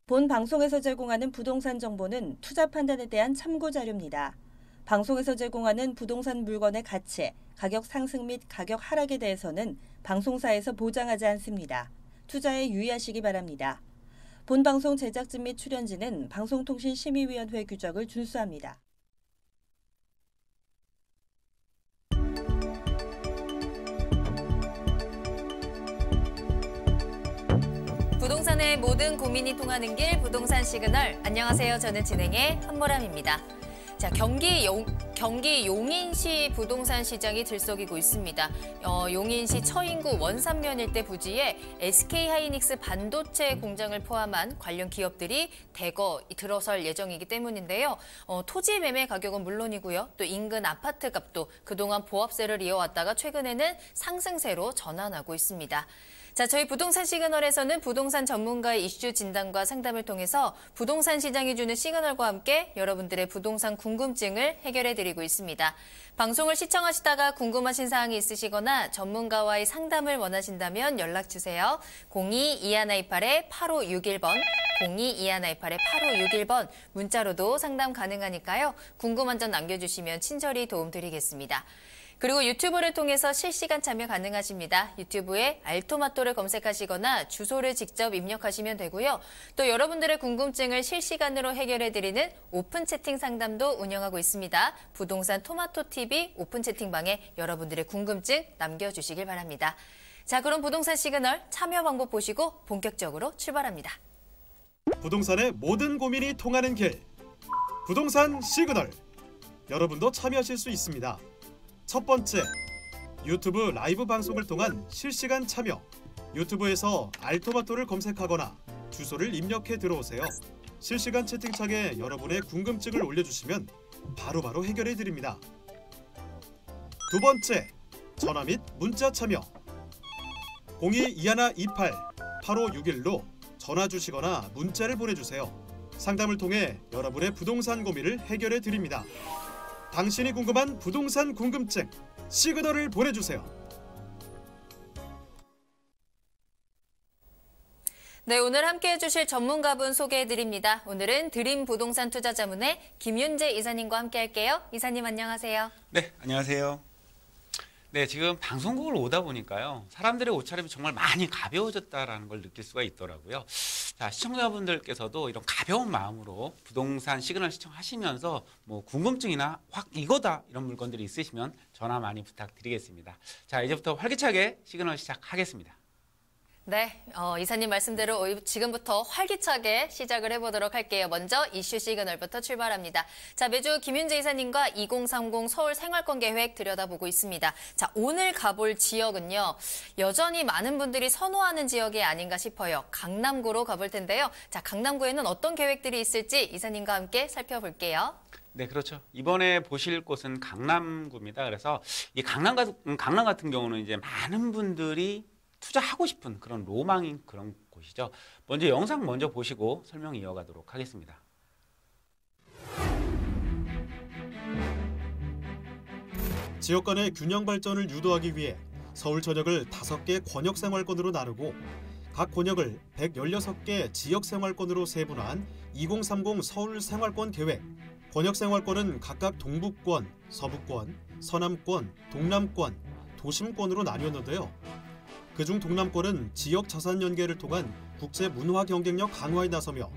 본 방송에서 제공하는 부동산 정보는 투자 판단에 대한 참고 자료입니다. 방송에서 제공하는 부동산 물건의 가치, 가격 상승 및 가격 하락에 대해서는 방송사에서 보장하지 않습니다. 투자에 유의하시기 바랍니다. 본 방송 제작진 및 출연진은 방송통신심의위원회 규정을 준수합니다. 부동산의 모든 고민이 통하는 길 부동산 시그널. 안녕하세요. 저는 진행의 한보람입니다. 자, 경기 용인시 부동산 시장이 들썩이고 있습니다. 용인시 처인구 원산면 일대 부지에 SK하이닉스 반도체 공장을 포함한 관련 기업들이 대거 들어설 예정이기 때문인데요. 토지 매매 가격은 물론이고요. 또 인근 아파트 값도 그동안 보합세를 이어왔다가 최근에는 상승세로 전환하고 있습니다. 자, 저희 부동산 시그널에서는 부동산 전문가의 이슈 진단과 상담을 통해서 부동산 시장이 주는 시그널과 함께 여러분들의 부동산 궁금증을 해결해드리고 있습니다. 방송을 시청하시다가 궁금하신 사항이 있으시거나 전문가와의 상담을 원하신다면 연락주세요. 02-2128-8561번, 02-2128-8561번 문자로도 상담 가능하니까요. 궁금한 점 남겨주시면 친절히 도움드리겠습니다. 그리고 유튜브를 통해서 실시간 참여 가능하십니다. 유튜브에 알토마토를 검색하시거나 주소를 직접 입력하시면 되고요. 또 여러분들의 궁금증을 실시간으로 해결해드리는 오픈 채팅 상담도 운영하고 있습니다. 부동산 토마토TV 오픈 채팅방에 여러분들의 궁금증 남겨주시길 바랍니다. 자, 그럼 부동산 시그널 참여 방법 보시고 본격적으로 출발합니다. 부동산의 모든 고민이 통하는 길, 부동산 시그널. 여러분도 참여하실 수 있습니다. 첫 번째, 유튜브 라이브 방송을 통한 실시간 참여. 유튜브에서 알토마토를 검색하거나 주소를 입력해 들어오세요. 실시간 채팅창에 여러분의 궁금증을 올려주시면 바로바로 해결해 드립니다. 두 번째, 전화 및 문자 참여. 02-2128-8561로 전화 주시거나 문자를 보내주세요. 상담을 통해 여러분의 부동산 고민을 해결해 드립니다. 당신이 궁금한 부동산 궁금증, 시그널을 보내주세요. 네, 오늘 함께해 주실 전문가분 소개해드립니다. 오늘은 드림 부동산 투자자문의 김윤재 이사님과 함께할게요. 이사님 안녕하세요. 네, 안녕하세요. 네, 지금 방송국을 오다 보니까요. 사람들의 옷차림이 정말 많이 가벼워졌다라는 걸 느낄 수가 있더라고요. 자, 시청자분들께서도 이런 가벼운 마음으로 부동산 시그널 시청하시면서 뭐 궁금증이나 확 이거다 이런 물건들이 있으시면 전화 많이 부탁드리겠습니다. 자, 이제부터 활기차게 시그널 시작하겠습니다. 네, 이사님 말씀대로 지금부터 활기차게 시작을 해보도록 할게요. 먼저 이슈 시그널부터 출발합니다. 자, 매주 김윤재 이사님과 2030 서울 생활권 계획 들여다보고 있습니다. 자, 오늘 가볼 지역은요. 여전히 많은 분들이 선호하는 지역이 아닌가 싶어요. 강남구로 가볼 텐데요. 자, 강남구에는 어떤 계획들이 있을지 이사님과 함께 살펴볼게요. 네, 그렇죠. 이번에 보실 곳은 강남구입니다. 그래서 이 강남 같은 경우는 이제 많은 분들이 투자하고 싶은 그런 로망인 그런 곳이죠. 먼저 영상 보시고 설명 이어가도록 하겠습니다. 지역 간의 균형 발전을 유도하기 위해 서울 전역을 5개 권역생활권으로 나누고 각 권역을 116개 지역생활권으로 세분화한 2030 서울생활권 계획. 권역생활권은 각각 동북권, 서부권, 서남권, 동남권, 도심권으로 나뉘었는데요. 그중 동남권은 지역 자산 연계를 통한 국제 문화 경쟁력 강화에 나서며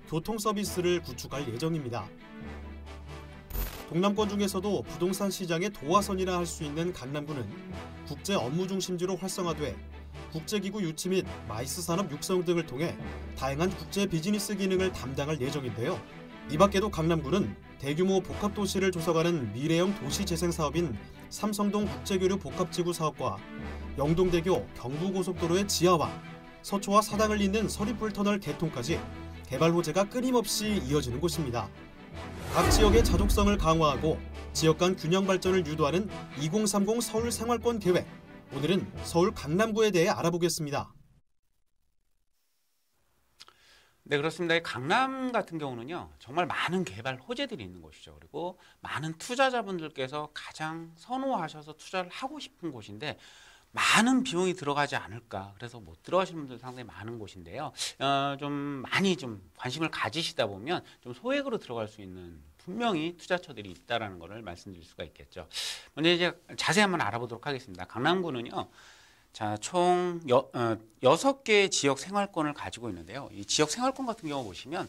교통 서비스를 구축할 예정입니다. 동남권 중에서도 부동산 시장의 도화선이라 할 수 있는 강남구는 국제 업무 중심지로 활성화돼 국제기구 유치 및 마이스 산업 육성 등을 통해 다양한 국제 비즈니스 기능을 담당할 예정인데요. 이 밖에도 강남구는 대규모 복합도시를 조성하는 미래형 도시재생 사업인 삼성동 국제교류 복합지구 사업과 영동대교 경부고속도로의 지하화, 서초와 사당을 잇는 서리풀터널 개통까지 개발 호재가 끊임없이 이어지는 곳입니다. 각 지역의 자족성을 강화하고 지역 간 균형 발전을 유도하는 2030 서울 생활권 계획. 오늘은 서울 강남구에 대해 알아보겠습니다. 네, 그렇습니다. 강남 같은 경우는요, 정말 많은 개발 호재들이 있는 곳이죠. 그리고 많은 투자자분들께서 가장 선호하셔서 투자를 하고 싶은 곳인데, 많은 비용이 들어가지 않을까. 그래서 못 들어가시는 분들 상당히 많은 곳인데요. 좀 많이 좀 관심을 가지시다 보면 좀 소액으로 들어갈 수 있는 분명히 투자처들이 있다라는 것을 말씀드릴 수가 있겠죠. 먼저 이제 자세히 한번 알아보도록 하겠습니다. 강남구는요. 자, 총 6개의 지역 생활권을 가지고 있는데요. 이 지역 생활권 같은 경우 보시면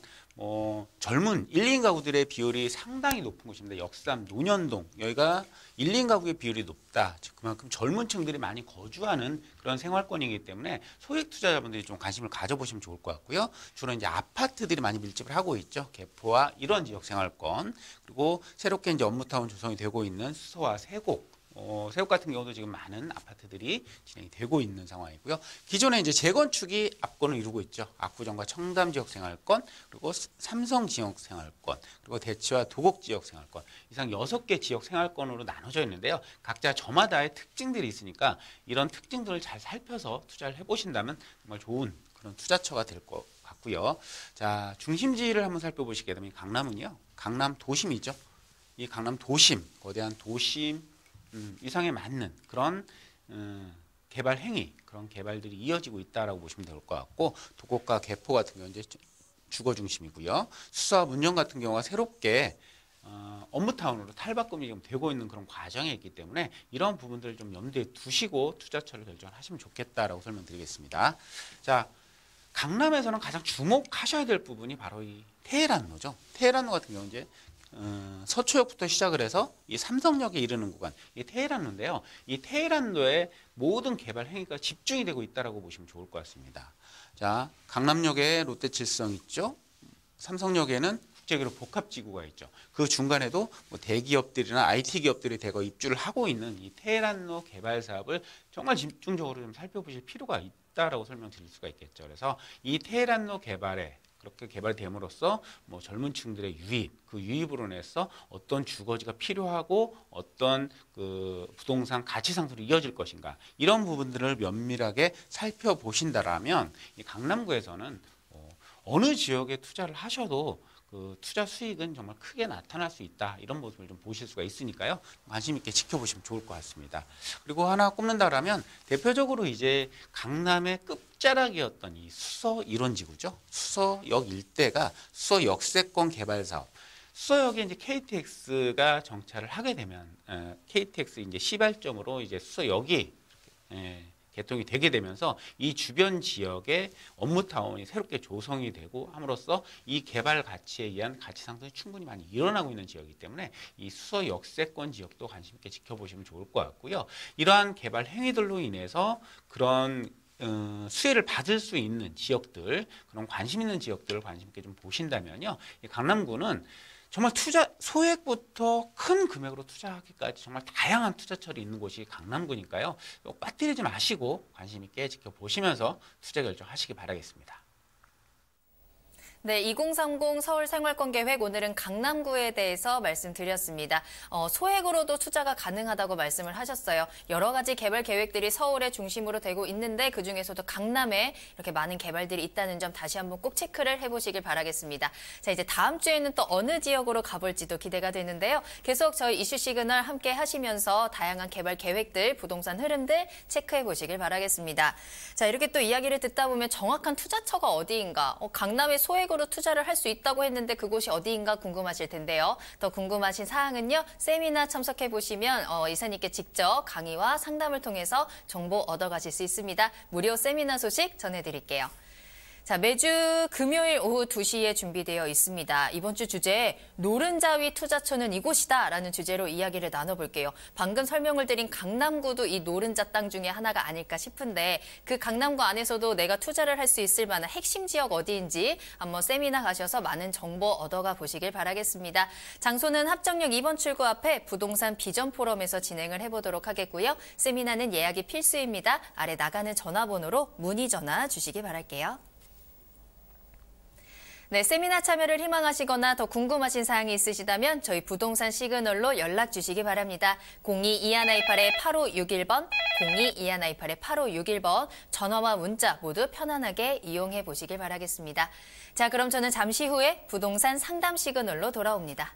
젊은 1, 2인 가구들의 비율이 상당히 높은 곳입니다. 역삼, 논현동 여기가 1, 2인 가구의 비율이 높다. 즉 그만큼 젊은 층들이 많이 거주하는 그런 생활권이기 때문에 소액 투자자분들이 좀 관심을 가져보시면 좋을 것 같고요. 주로 이제 아파트들이 많이 밀집을 하고 있죠. 개포와 이런 지역 생활권, 그리고 새롭게 이제 업무타운 조성이 되고 있는 수서와 세곡, 세곡 같은 경우도 지금 많은 아파트들이 진행이 되고 있는 상황이고요. 기존에 이제 재건축이 압권을 이루고 있죠. 압구정과 청담 지역 생활권, 그리고 삼성 지역 생활권, 그리고 대치와 도곡 지역 생활권, 이상 6개 지역 생활권으로 나눠져 있는데요. 각자 저마다의 특징들이 있으니까 이런 특징들을 잘 살펴서 투자를 해보신다면 정말 좋은 그런 투자처가 될 것 같고요. 자, 중심지를 한번 살펴보시게 되면 강남은요, 강남 도심이죠. 이 강남 도심, 거대한 도심 이상에 맞는 그런 개발 행위, 그런 개발들이 이어지고 있다라고 보시면 될 것 같고, 도곡과 개포 같은 경우는 이제 주거 중심이고요. 수서와 문정 같은 경우가 새롭게 업무타운으로 탈바꿈이 좀 되고 있는 그런 과정에 있기 때문에 이런 부분들을 좀 염두에 두시고 투자처를 결정하시면 좋겠다라고 설명드리겠습니다. 자, 강남에서는 가장 주목하셔야 될 부분이 바로 이 테헤란로죠. 테헤란로 같은 경우 이제 서초역부터 시작을 해서 이 삼성역에 이르는 구간, 이 테헤란로인데요. 이 테헤란로의 모든 개발 행위가 집중이 되고 있다라고 보시면 좋을 것 같습니다. 자, 강남역에 롯데칠성 있죠. 삼성역에는 국제기록 복합지구가 있죠. 그 중간에도 뭐 대기업들이나 IT 기업들이 대거 입주를 하고 있는 이 테헤란로 개발 사업을 정말 집중적으로 좀 살펴보실 필요가 있다라고 설명드릴 수가 있겠죠. 그래서 이 테헤란로 개발에 그렇게 개발됨으로써 뭐 젊은 층들의 유입, 그 유입으로 인해서 어떤 주거지가 필요하고 어떤 그 부동산 가치 상승으로 이어질 것인가, 이런 부분들을 면밀하게 살펴보신다라면 이 강남구에서는 어느 지역에 투자를 하셔도 그 투자 수익은 정말 크게 나타날 수 있다, 이런 모습을 좀 보실 수가 있으니까요. 관심 있게 지켜보시면 좋을 것 같습니다. 그리고 하나 꼽는다라면 대표적으로 이제 강남의 끝자락이었던 이 수서 1원지구죠. 수서역 일대가 수서 역세권 개발 사업. 수서역에 이제 KTX가 정차를 하게 되면 KTX 이제 시발점으로 이제 수서역이 개통이 되게 되면서 이 주변 지역에 업무타운이 새롭게 조성이 되고 함으로써 이 개발 가치에 의한 가치 상승이 충분히 많이 일어나고 있는 지역이기 때문에 이 수서 역세권 지역도 관심 있게 지켜보시면 좋을 것 같고요. 이러한 개발 행위들로 인해서 그런 수혜를 받을 수 있는 지역들, 그런 관심 있는 지역들을 관심 있게 좀 보신다면요. 이 강남구는 정말 소액부터 큰 금액으로 투자하기까지 정말 다양한 투자처리 있는 곳이 강남구니까요. 빠뜨리지 마시고 관심 있게 지켜보시면서 투자 결정하시기 바라겠습니다. 네, 2030 서울 생활권 계획, 오늘은 강남구에 대해서 말씀드렸습니다. 소액으로도 투자가 가능하다고 말씀을 하셨어요. 여러 가지 개발 계획들이 서울의 중심으로 되고 있는데 그중에서도 강남에 이렇게 많은 개발들이 있다는 점 다시 한번 꼭 체크를 해보시길 바라겠습니다. 자, 이제 다음 주에는 또 어느 지역으로 가볼지도 기대가 되는데요. 계속 저희 이슈 시그널 함께 하시면서 다양한 개발 계획들, 부동산 흐름들 체크해 보시길 바라겠습니다. 자, 이렇게 또 이야기를 듣다 보면 정확한 투자처가 어디인가, 강남의 소액 으로 투자를 할 수 있다고 했는데 그곳이 어디인가 궁금하실 텐데요. 더 궁금하신 사항은요, 세미나 참석해 보시면 이사님께 직접 강의와 상담을 통해서 정보 얻어가실 수 있습니다. 무료 세미나 소식 전해드릴게요. 자, 매주 금요일 오후 2시에 준비되어 있습니다. 이번 주 주제, 노른자위 투자처는 이곳이다라는 주제로 이야기를 나눠볼게요. 방금 설명을 드린 강남구도 이 노른자 땅 중에 하나가 아닐까 싶은데 그 강남구 안에서도 내가 투자를 할 수 있을 만한 핵심 지역 어디인지 한번 세미나 가셔서 많은 정보 얻어가 보시길 바라겠습니다. 장소는 합정역 2번 출구 앞에 부동산 비전 포럼에서 진행을 해보도록 하겠고요. 세미나는 예약이 필수입니다. 아래 나가는 전화번호로 문의 전화 주시기 바랄게요. 네, 세미나 참여를 희망하시거나 더 궁금하신 사항이 있으시다면 저희 부동산 시그널로 연락 주시기 바랍니다. 02-2128-8561번, 02-2128-8561번 전화와 문자 모두 편안하게 이용해 보시길 바라겠습니다. 자, 그럼 저는 잠시 후에 부동산 상담 시그널로 돌아옵니다.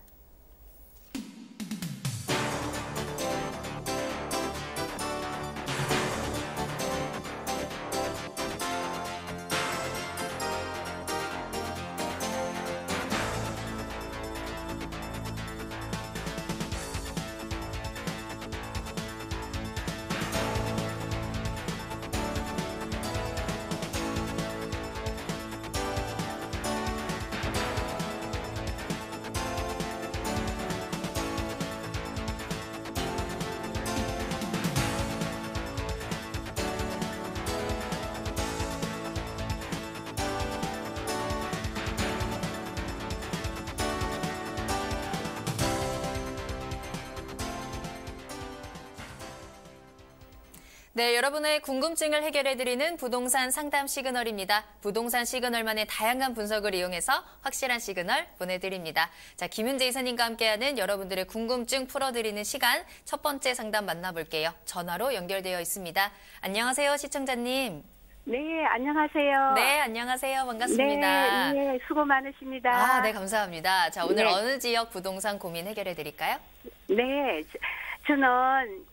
네, 여러분의 궁금증을 해결해드리는 부동산 상담 시그널입니다. 부동산 시그널만의 다양한 분석을 이용해서 확실한 시그널 보내드립니다. 자, 김윤재 이사님과 함께하는 여러분들의 궁금증 풀어드리는 시간, 첫 번째 상담 만나볼게요. 전화로 연결되어 있습니다. 안녕하세요, 시청자님. 네, 안녕하세요. 네, 안녕하세요. 반갑습니다. 네, 수고 많으십니다. 아, 네, 감사합니다. 자, 오늘 네. 어느 지역 부동산 고민 해결해드릴까요? 네, 저는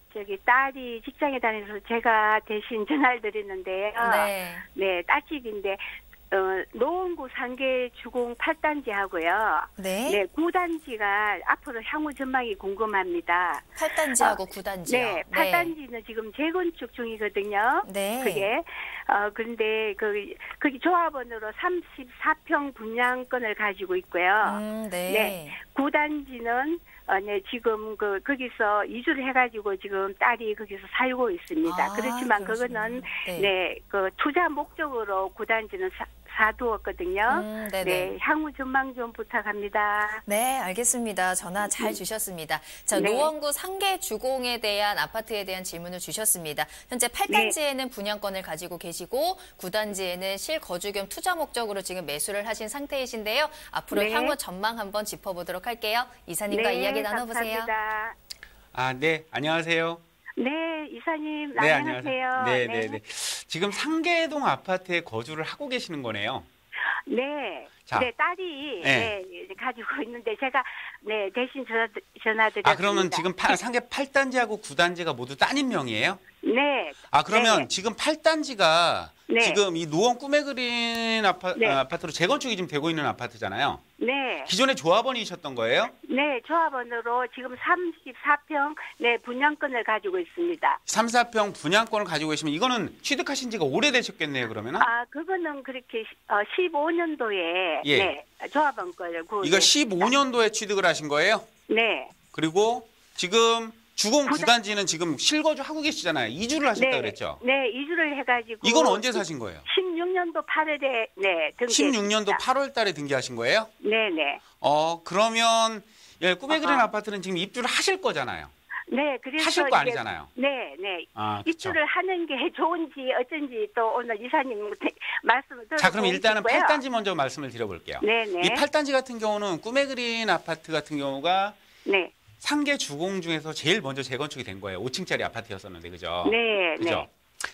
딸이 직장에 다니면서 제가 대신 전화를 드리는데요. 네. 네, 딸집인데 노원구 상계 주공 8단지 하고요. 네. 네, 9단지가 앞으로 향후 전망이 궁금합니다. 8단지하고 9단지요. 네, 8단지는 지금 재건축 중이거든요. 네. 그게 그런데 거기 조합원으로 34평 분양권을 가지고 있고요. 네. 네, 9단지는 네, 지금 거기서 이주를 해가지고 지금 딸이 거기서 살고 있습니다. 아, 그렇지만 그러시군요. 그거는 네. 네, 투자 목적으로 9단지는 사두었거든요. 네네. 네, 향후 전망 좀 부탁합니다. 네, 알겠습니다. 전화 잘 주셨습니다. 자, 네. 노원구 상계 주공에 대한 아파트에 대한 질문을 주셨습니다. 현재 8단지에는 분양권을 가지고 계시고 9단지에는 실거주 겸 투자 목적으로 지금 매수를 하신 상태이신데요. 앞으로 네. 향후 전망 한번 짚어보도록 할게요. 이사님과 네, 이야기 나눠보세요. 감사합니다. 아, 네, 안녕하세요. 네, 이사님 네, 안녕하세요. 네, 네, 네. 지금 상계동 아파트에 거주를 하고 계시는 거네요. 네. 자. 네, 딸이 네. 네, 가지고 있는데 제가 네, 대신 전화드렸습니다. 아, 그러면 지금 상계 8단지하고 9단지가 모두 따님 명이에요? 네. 아, 그러면 네. 지금 8단지가 네. 지금 이 노원 꿈에 그린 네. 아파트로 재건축이 지금 되고 있는 아파트잖아요. 네. 기존에 조합원이셨던 거예요? 네, 조합원으로 지금 34평 네, 분양권을 가지고 있습니다. 3, 4평 분양권을 가지고 계시면 이거는 취득하신 지가 오래되셨겠네요, 그러면은? 아, 그거는 그렇게 15년도에 예. 네, 조합원 거를 구입. 이거 15년도에 취득을 하신 거예요? 네. 그리고 지금 주공 구단- 9단지는 지금 실거주 하고 계시잖아요. 이주를 하셨다 네. 그랬죠? 네, 이주를 해 가지고 이건 언제 사신 거예요? 16년도 8월에 네, 등기 16년도 8월 달에 등기하신 거예요? 네, 네. 그러면 예, 꿈에 그린 아하. 아파트는 지금 입주를 하실 거잖아요. 네, 그래서 하실 거 이제- 아니잖아요. 네, 네. 아, 그쵸. 입주를 하는 게 좋은지 어쩐지 또 오늘 이사님 말씀을 들어보고 자, 그럼 일단은 싶고요. 8단지 먼저 말씀을 드려볼게요. 네, 네. 이 8단지 같은 경우는 꿈에 그린 아파트 같은 경우가 네. 상계 주공 중에서 제일 먼저 재건축이 된 거예요. 5층짜리 아파트였었는데, 그죠? 네, 그죠? 네.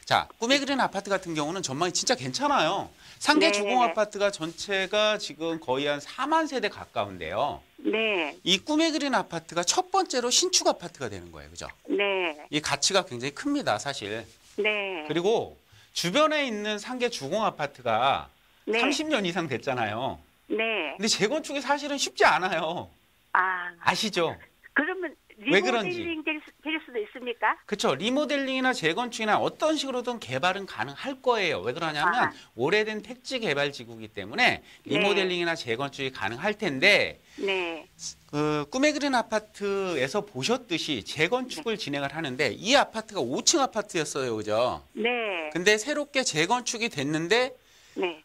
자, 꿈에 그린 아파트 같은 경우는 전망이 진짜 괜찮아요. 상계 네. 주공 아파트가 전체가 지금 거의 한 4만 세대 가까운데요. 네. 이 꿈에 그린 아파트가 첫 번째로 신축 아파트가 되는 거예요. 그죠? 네. 이 가치가 굉장히 큽니다, 사실. 네. 그리고 주변에 있는 상계 주공 아파트가 네. 30년 이상 됐잖아요. 네. 근데 재건축이 사실은 쉽지 않아요. 아, 아시죠? 그러면 왜 그런지. 리모델링 될 수도 있습니까? 그렇죠. 리모델링이나 재건축이나 어떤 식으로든 개발은 가능할 거예요. 왜 그러냐면 아하. 오래된 택지 개발 지구이기 때문에 네. 리모델링이나 재건축이 가능할 텐데 네. 꿈에 그린 아파트에서 보셨듯이 재건축을 진행을 하는데 이 아파트가 5층 아파트였어요. 그죠? 네. 근데 새롭게 재건축이 됐는데 네.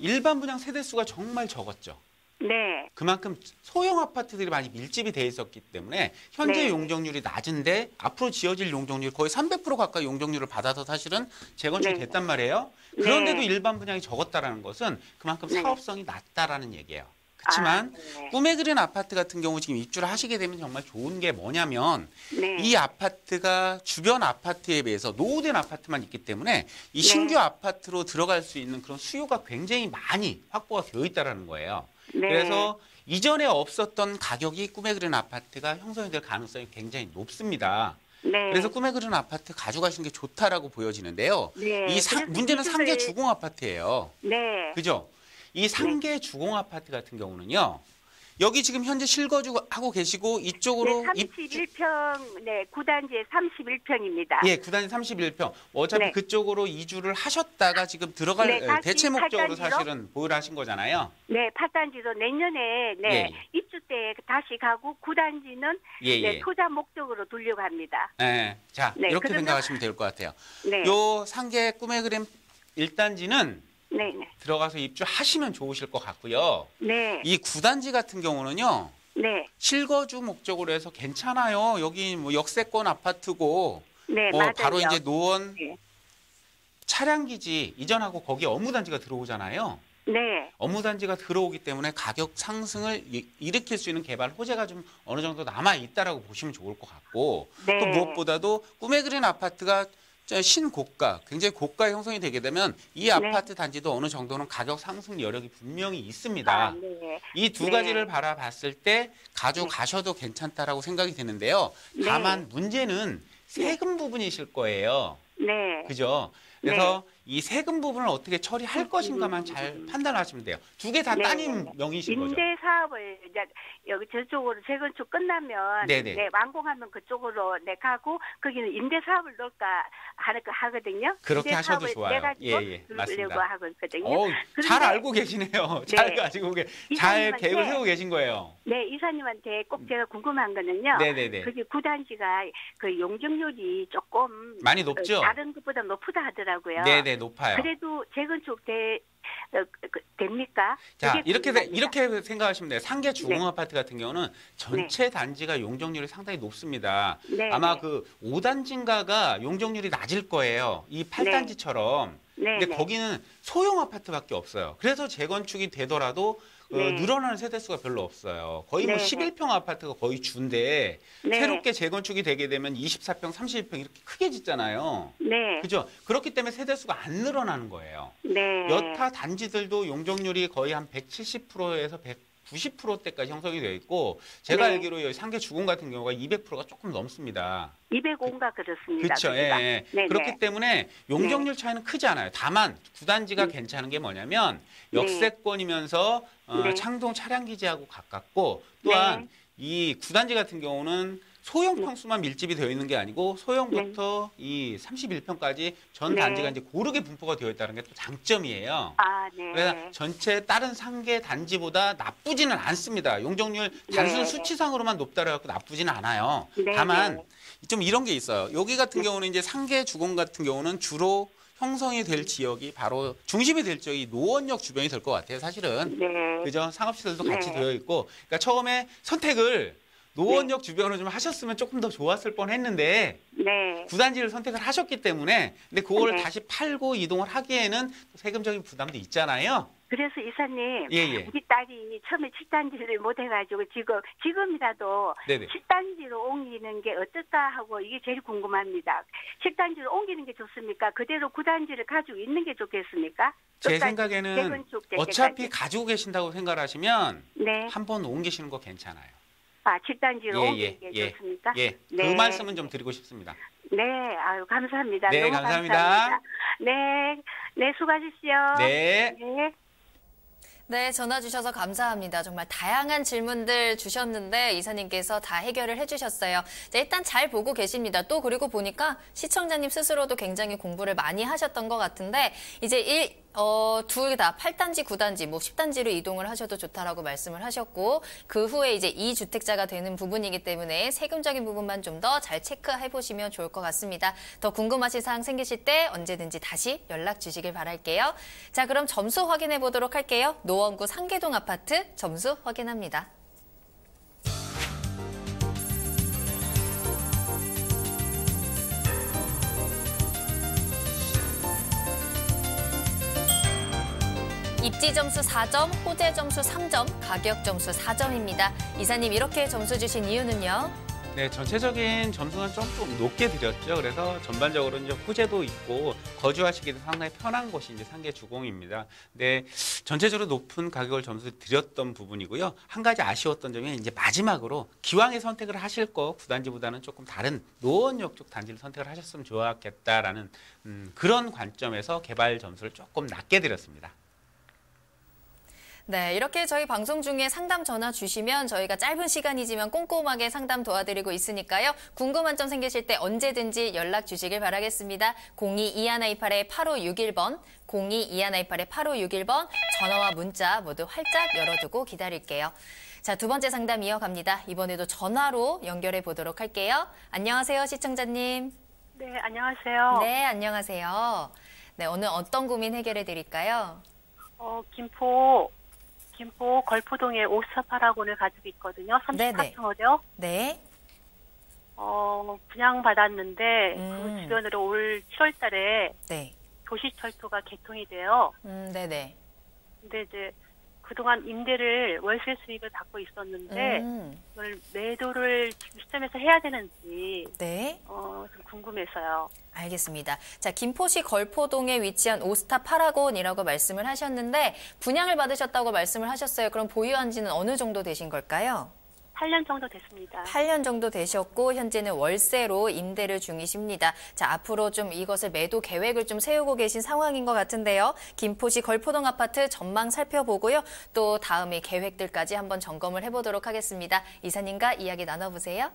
일반 분양 세대수가 정말 적었죠. 네. 그만큼 소형 아파트들이 많이 밀집이 돼 있었기 때문에 현재 네. 용적률이 낮은데 앞으로 지어질 용적률 거의 300% 가까이 용적률을 받아서 사실은 재건축이 네. 됐단 말이에요. 그런데도 네. 일반 분양이 적었다라는 것은 그만큼 네. 사업성이 낮다라는 얘기예요. 그렇지만 네. 꿈에 그린 아파트 같은 경우 지금 입주를 하시게 되면 정말 좋은 게 뭐냐면 네. 이 아파트가 주변 아파트에 비해서 노후된 아파트만 있기 때문에 이 네. 신규 아파트로 들어갈 수 있는 그런 수요가 굉장히 많이 확보가 되어 있다라는 거예요. 네. 그래서 이전에 없었던 가격이 꿈에 그린 아파트가 형성이 될 가능성이 굉장히 높습니다. 네. 그래서 꿈에 그린 아파트 가져가시는 게 좋다라고 보여지는데요. 네. 그래서 문제는 상계 이주를- 주공 아파트예요. 네. 그죠? 이 상계 주공 아파트 같은 경우는요. 여기 지금 현재 실거주하고 계시고 이쪽으로 네, 31평, 네, 9단지에 31평입니다. 예, 9단지 31평. 어차피 네. 그쪽으로 이주를 하셨다가 지금 들어갈 네, 다시 대체 목적으로 8단지로? 사실은 보유를 하신 거잖아요. 네, 8단지도 내년에 네, 예. 입주 때 다시 가고 9단지는 예, 네, 예. 투자 목적으로 돌려고 합니다. 예. 자, 네, 이렇게 그러면- 생각하시면 될 것 같아요. 네. 요 상계 꿈의 그림 1단지는 네, 네. 들어가서 입주하시면 좋으실 것 같고요. 네. 이 9단지 같은 경우는요. 네. 실거주 목적으로 해서 괜찮아요. 여기 뭐 역세권 아파트고 네, 맞아요. 바로 이제 노원 네. 차량기지 이전하고 거기 업무단지가 들어오잖아요. 네. 업무단지가 들어오기 때문에 가격 상승을 일으킬 수 있는 개발 호재가 좀 어느 정도 남아 있다라고 보시면 좋을 것 같고 네. 또 무엇보다도 꿈에 그린 아파트가 신고가, 굉장히 고가 형성이 되게 되면 이 아파트 단지도 어느 정도는 가격 상승 여력이 분명히 있습니다. 아, 네. 이 두 네. 가지를 바라봤을 때 가져가셔도 괜찮다라고 생각이 드는데요. 다만 문제는 세금 부분이실 거예요. 네. 그죠? 그래서 이 세금 부분을 어떻게 처리할 것인가만 잘 판단하시면 돼요. 두 개 다 네. 따님 명의신 거죠. 임대 사업을 이제 여기 저쪽으로 재건축 끝나면 네네. 네, 완공하면 그쪽으로 네 가고 거기는 임대 사업을 넣을까 하거든요. 그렇게 임대 하셔도 사업을 좋아요. 내가지고 예, 맞습니다. 들으려고 하거든요. 잘 그런데 알고 계시네요. 네. 잘 가지고 잘 이사님한테- 계획을 세우고 계신 거예요. 네, 이사님한테 꼭 제가 궁금한 거는요. 네네네. 그게 구단지가 그 용적률이 조금 많이 높죠? 다른 것보다 높다 하더라고요. 네네, 높아요. 그래도 재건축 됩니까? 자, 그게 이렇게 궁금합니다. 이렇게 생각하시면 돼요. 상계 주공 아파트 같은 경우는 전체 단지가 용적률이 상당히 높습니다. 네. 아마 그 5단지인가가 용적률이 낮을 거예요. 이 8단지처럼. 네. 근데 거기는 소형 아파트밖에 없어요. 그래서 재건축이 되더라도 네. 늘어나는 세대수가 별로 없어요. 거의 뭐 네. 11평 아파트가 거의 주인데 네. 새롭게 재건축이 되게 되면 24평, 31평 이렇게 크게 짓잖아요. 네. 그죠? 그렇기 때문에 세대수가 안 늘어나는 거예요. 네. 여타 단지들도 용적률이 거의 한 170%에서 190%대까지 형성이 되어 있고 제가 네. 알기로 여기 상계 주공 같은 경우가 200%가 조금 넘습니다. 205인가 그렇습니다. 그렇죠. 예. 네, 그렇기 네. 때문에 용적률 차이는 크지 않아요. 다만 구단지가 괜찮은 게 뭐냐면 역세권이면서 네. 창동 차량기지하고 가깝고 또한 네. 이 구단지 같은 경우는 소형 평수만 밀집이 되어 있는 게 아니고 소형부터 이 31평까지 전 네. 단지가 이제 고르게 분포가 되어 있다는 게 또 장점이에요. 아, 네. 그래서 전체 다른 상계 단지보다 나쁘지는 않습니다. 용적률 단순 네. 수치상으로만 높다고 해서 나쁘지는 않아요. 네, 다만 네. 좀 이런 게 있어요. 여기 같은 경우는 이제 상계 주공 같은 경우는 주로 형성이 될 지역이 바로 중심이 될 지역이 노원역 주변이 될 것 같아요. 사실은. 네. 그죠? 상업시설도 같이 네. 되어 있고. 그러니까 처음에 선택을 노원역 주변으로 좀 하셨으면 조금 더 좋았을 뻔했는데 네. 구단지를 선택을 하셨기 때문에 근데 그거를 네. 다시 팔고 이동을 하기에는 세금적인 부담도 있잖아요. 그래서 이사님, 예. 우리 딸이 처음에 7단지를 못 해가지고 지금이라도 네네. 7단지로 옮기는 게 어떨까 하고 이게 제일 궁금합니다. 7단지로 옮기는 게 좋습니까? 그대로 9단지를 가지고 있는 게 좋겠습니까? 제 끝까지 생각에는 재건축 될 어차피 때까지. 가지고 계신다고 생각하시면 네. 한번 옮기시는 거 괜찮아요. 아, 7단지로 예, 옮기는 게 예. 좋습니까? 예, 네. 그 말씀은 좀 드리고 싶습니다. 네, 아유, 감사합니다. 네, 너무 감사합니다. 네, 수고하십시오. 네. 네. 네, 전화 주셔서 감사합니다. 정말 다양한 질문들 주셨는데 이사님께서 다 해결을 해주셨어요. 자, 일단 잘 보고 계십니다. 또 그리고 보니까 시청자님 스스로도 굉장히 공부를 많이 하셨던 것 같은데 이제 둘 다 8단지, 9단지, 10단지로 이동을 하셔도 좋다라고 말씀을 하셨고 그 후에 이제 2주택자가 되는 부분이기 때문에 세금적인 부분만 좀 더 잘 체크해 보시면 좋을 것 같습니다. 더 궁금하신 사항 생기실 때 언제든지 다시 연락 주시길 바랄게요. 자, 그럼 점수 확인해 보도록 할게요. 노원구 상계동 아파트 점수 확인합니다. 입지 점수 4점, 호재 점수 3점, 가격 점수 4점입니다. 이사님 이렇게 점수 주신 이유는요? 네, 전체적인 점수는 좀 높게 드렸죠. 그래서 전반적으로 이제 호재도 있고 거주하시기도 상당히 편한 곳이 이제 상계 주공입니다. 네, 전체적으로 높은 가격을 점수 드렸던 부분이고요. 한 가지 아쉬웠던 점이 이제 마지막으로 기왕에 선택을 하실 거 9단지보다는 조금 다른 노원역 쪽 단지를 선택을 하셨으면 좋았겠다라는 그런 관점에서 개발 점수를 조금 낮게 드렸습니다. 네, 이렇게 저희 방송 중에 상담 전화 주시면 저희가 짧은 시간이지만 꼼꼼하게 상담 도와드리고 있으니까요. 궁금한 점 생기실 때 언제든지 연락 주시길 바라겠습니다. 02-2128-8561번, 02-2128-8561번 전화와 문자 모두 활짝 열어두고 기다릴게요. 자, 두 번째 상담 이어갑니다. 이번에도 전화로 연결해 보도록 할게요. 안녕하세요, 시청자님. 네, 안녕하세요. 네, 안녕하세요. 네, 오늘 어떤 고민 해결해 드릴까요? 김포 걸포동에 5480을 가지고 있거든요. 네네. 34평으로요. 네. 분양받았는데 그 주변으로 올 7월 달에 네. 도시철도가 개통이 돼요. 네네. 근데 이제 그동안 임대를 월세 수익을 받고 있었는데 이걸 매도를 지금 시점에서 해야 되는지 네. 좀 궁금해서요. 알겠습니다. 자, 김포시 걸포동에 위치한 오스타 파라곤이라고 말씀을 하셨는데 분양을 받으셨다고 말씀을 하셨어요. 그럼 보유한 지는 어느 정도 되신 걸까요? 8년 정도 됐습니다. 8년 정도 되셨고 현재는 월세로 임대를 중이십니다. 자, 앞으로 좀 이것을 매도 계획을 좀 세우고 계신 상황인 것 같은데요. 김포시 걸포동 아파트 전망 살펴보고요. 또 다음에 계획들까지 한번 점검을 해보도록 하겠습니다. 이사님과 이야기 나눠보세요.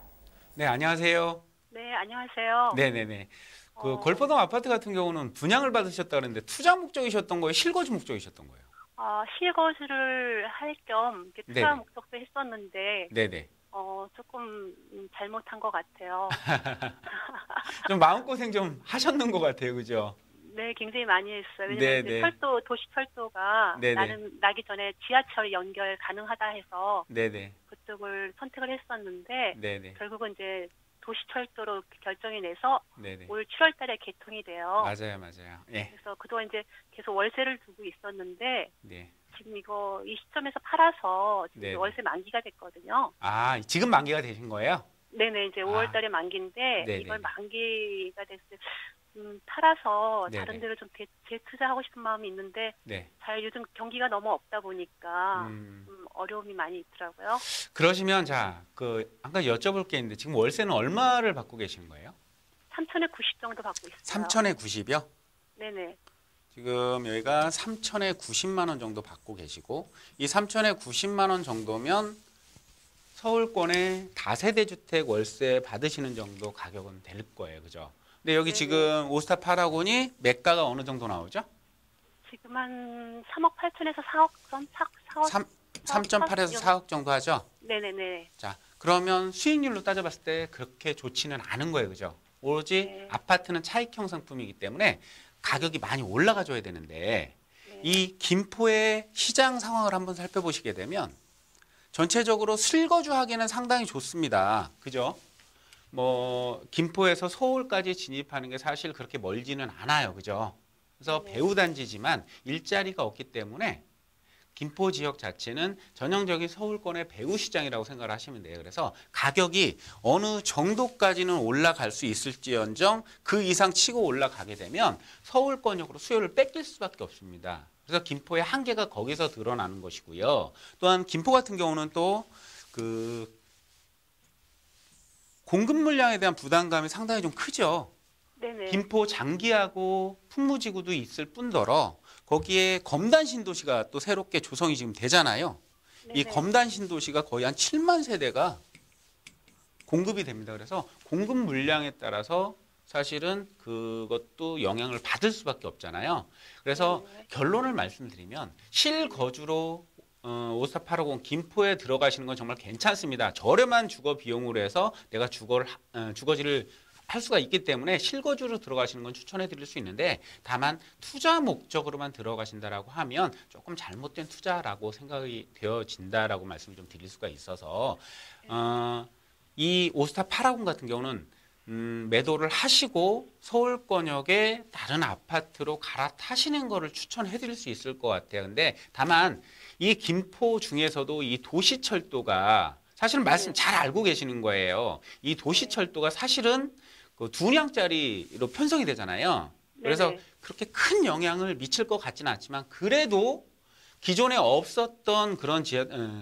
네, 안녕하세요. 네, 안녕하세요. 네네네. 그 걸포동 아파트 같은 경우는 분양을 받으셨다 그랬는데 투자 목적이셨던 거예요? 실거주 목적이셨던 거예요? 실거주를 할 겸 투자 네네. 목적도 했었는데 네네. 조금 잘못한 것 같아요. 좀 마음고생 좀 하셨는 것 같아요, 그죠? 네, 굉장히 많이 했어요. 왜냐면 네네. 이제 도시철도가 네네. 나기 전에 지하철 연결 가능하다 해서 네네. 그쪽을 선택을 했었는데 네네. 결국은 이제 도시철도로 결정이 내서 네네. 올 7월 달에 개통이 돼요. 맞아요, 맞아요. 예. 그래서 그동안 이제 계속 월세를 두고 있었는데 네. 지금 이 시점에서 팔아서 지금 네네. 월세 만기가 됐거든요. 아, 지금 만기가 되신 거예요? 네네, 이제 5월 달에 만기인데 네네. 이걸 만기가 됐을 때 팔아서 네네. 다른 데로 좀 재투자하고 싶은 마음이 있는데 네. 잘 요즘 경기가 너무 없다 보니까 음. 어려움이 많이 있더라고요. 그러시면 자, 한 가지 여쭤볼 게 있는데 지금 월세는 얼마를 받고 계신 거예요? 3천에 90 정도 받고 있어요. 3천에 90이요? 네네. 지금 여기가 3천에 90만 원 정도 받고 계시고 이 3천에 90만 원 정도면 서울권의 다세대 주택 월세 받으시는 정도 가격은 될 거예요. 그죠? 근데 여기 네네. 지금 오스타 파라곤이 매가가 어느 정도 나오죠? 지금 한 3억 8천에서 4억 전 4억 3.8에서 4억 정도 하죠? 네네네. 자, 그러면 수익률로 따져봤을 때 그렇게 좋지는 않은 거예요. 그죠? 오로지 네. 아파트는 차익형 상품이기 때문에 가격이 많이 올라가줘야 되는데 네. 이 김포의 시장 상황을 한번 살펴보시게 되면 전체적으로 실거주하기는 상당히 좋습니다. 그죠? 김포에서 서울까지 진입하는 게 사실 그렇게 멀지는 않아요. 그죠? 그래서 네. 배우단지지만 일자리가 없기 때문에 김포 지역 자체는 전형적인 서울권의 배우 시장이라고 생각을 하시면 돼요. 그래서 가격이 어느 정도까지는 올라갈 수 있을지언정 그 이상 치고 올라가게 되면 서울권역으로 수요를 뺏길 수밖에 없습니다. 그래서 김포의 한계가 거기서 드러나는 것이고요. 또한 김포 같은 경우는 또 공급 물량에 대한 부담감이 상당히 좀 크죠. 네네. 김포 장기하고 풍무지구도 있을 뿐더러 거기에 검단 신도시가 또 새롭게 조성이 지금 되잖아요. 이 네네. 검단 신도시가 거의 한 7만 세대가 공급이 됩니다. 그래서 공급 물량에 따라서 사실은 그것도 영향을 받을 수밖에 없잖아요. 그래서 네. 결론을 말씀드리면 실거주로 오스타 파라곤 김포에 들어가시는 건 정말 괜찮습니다. 저렴한 주거 비용으로 해서 내가 주거지를 할 수가 있기 때문에 실거주로 들어가시는 건 추천해 드릴 수 있는데 다만 투자 목적으로만 들어가신다라고 하면 조금 잘못된 투자라고 생각이 되어진다라고 말씀을 좀 드릴 수가 있어서 이 오스타 파라곤 같은 경우는 매도를 하시고 서울권역의 다른 아파트로 갈아타시는 거를 추천해 드릴 수 있을 것 같아요. 근데 다만 이 김포 중에서도 이 도시철도가 사실은 말씀 잘 알고 계시는 거예요. 이 도시철도가 사실은 그 2량짜리로 편성이 되잖아요. 그래서 네네. 그렇게 큰 영향을 미칠 것 같지는 않지만 그래도 기존에 없었던 그런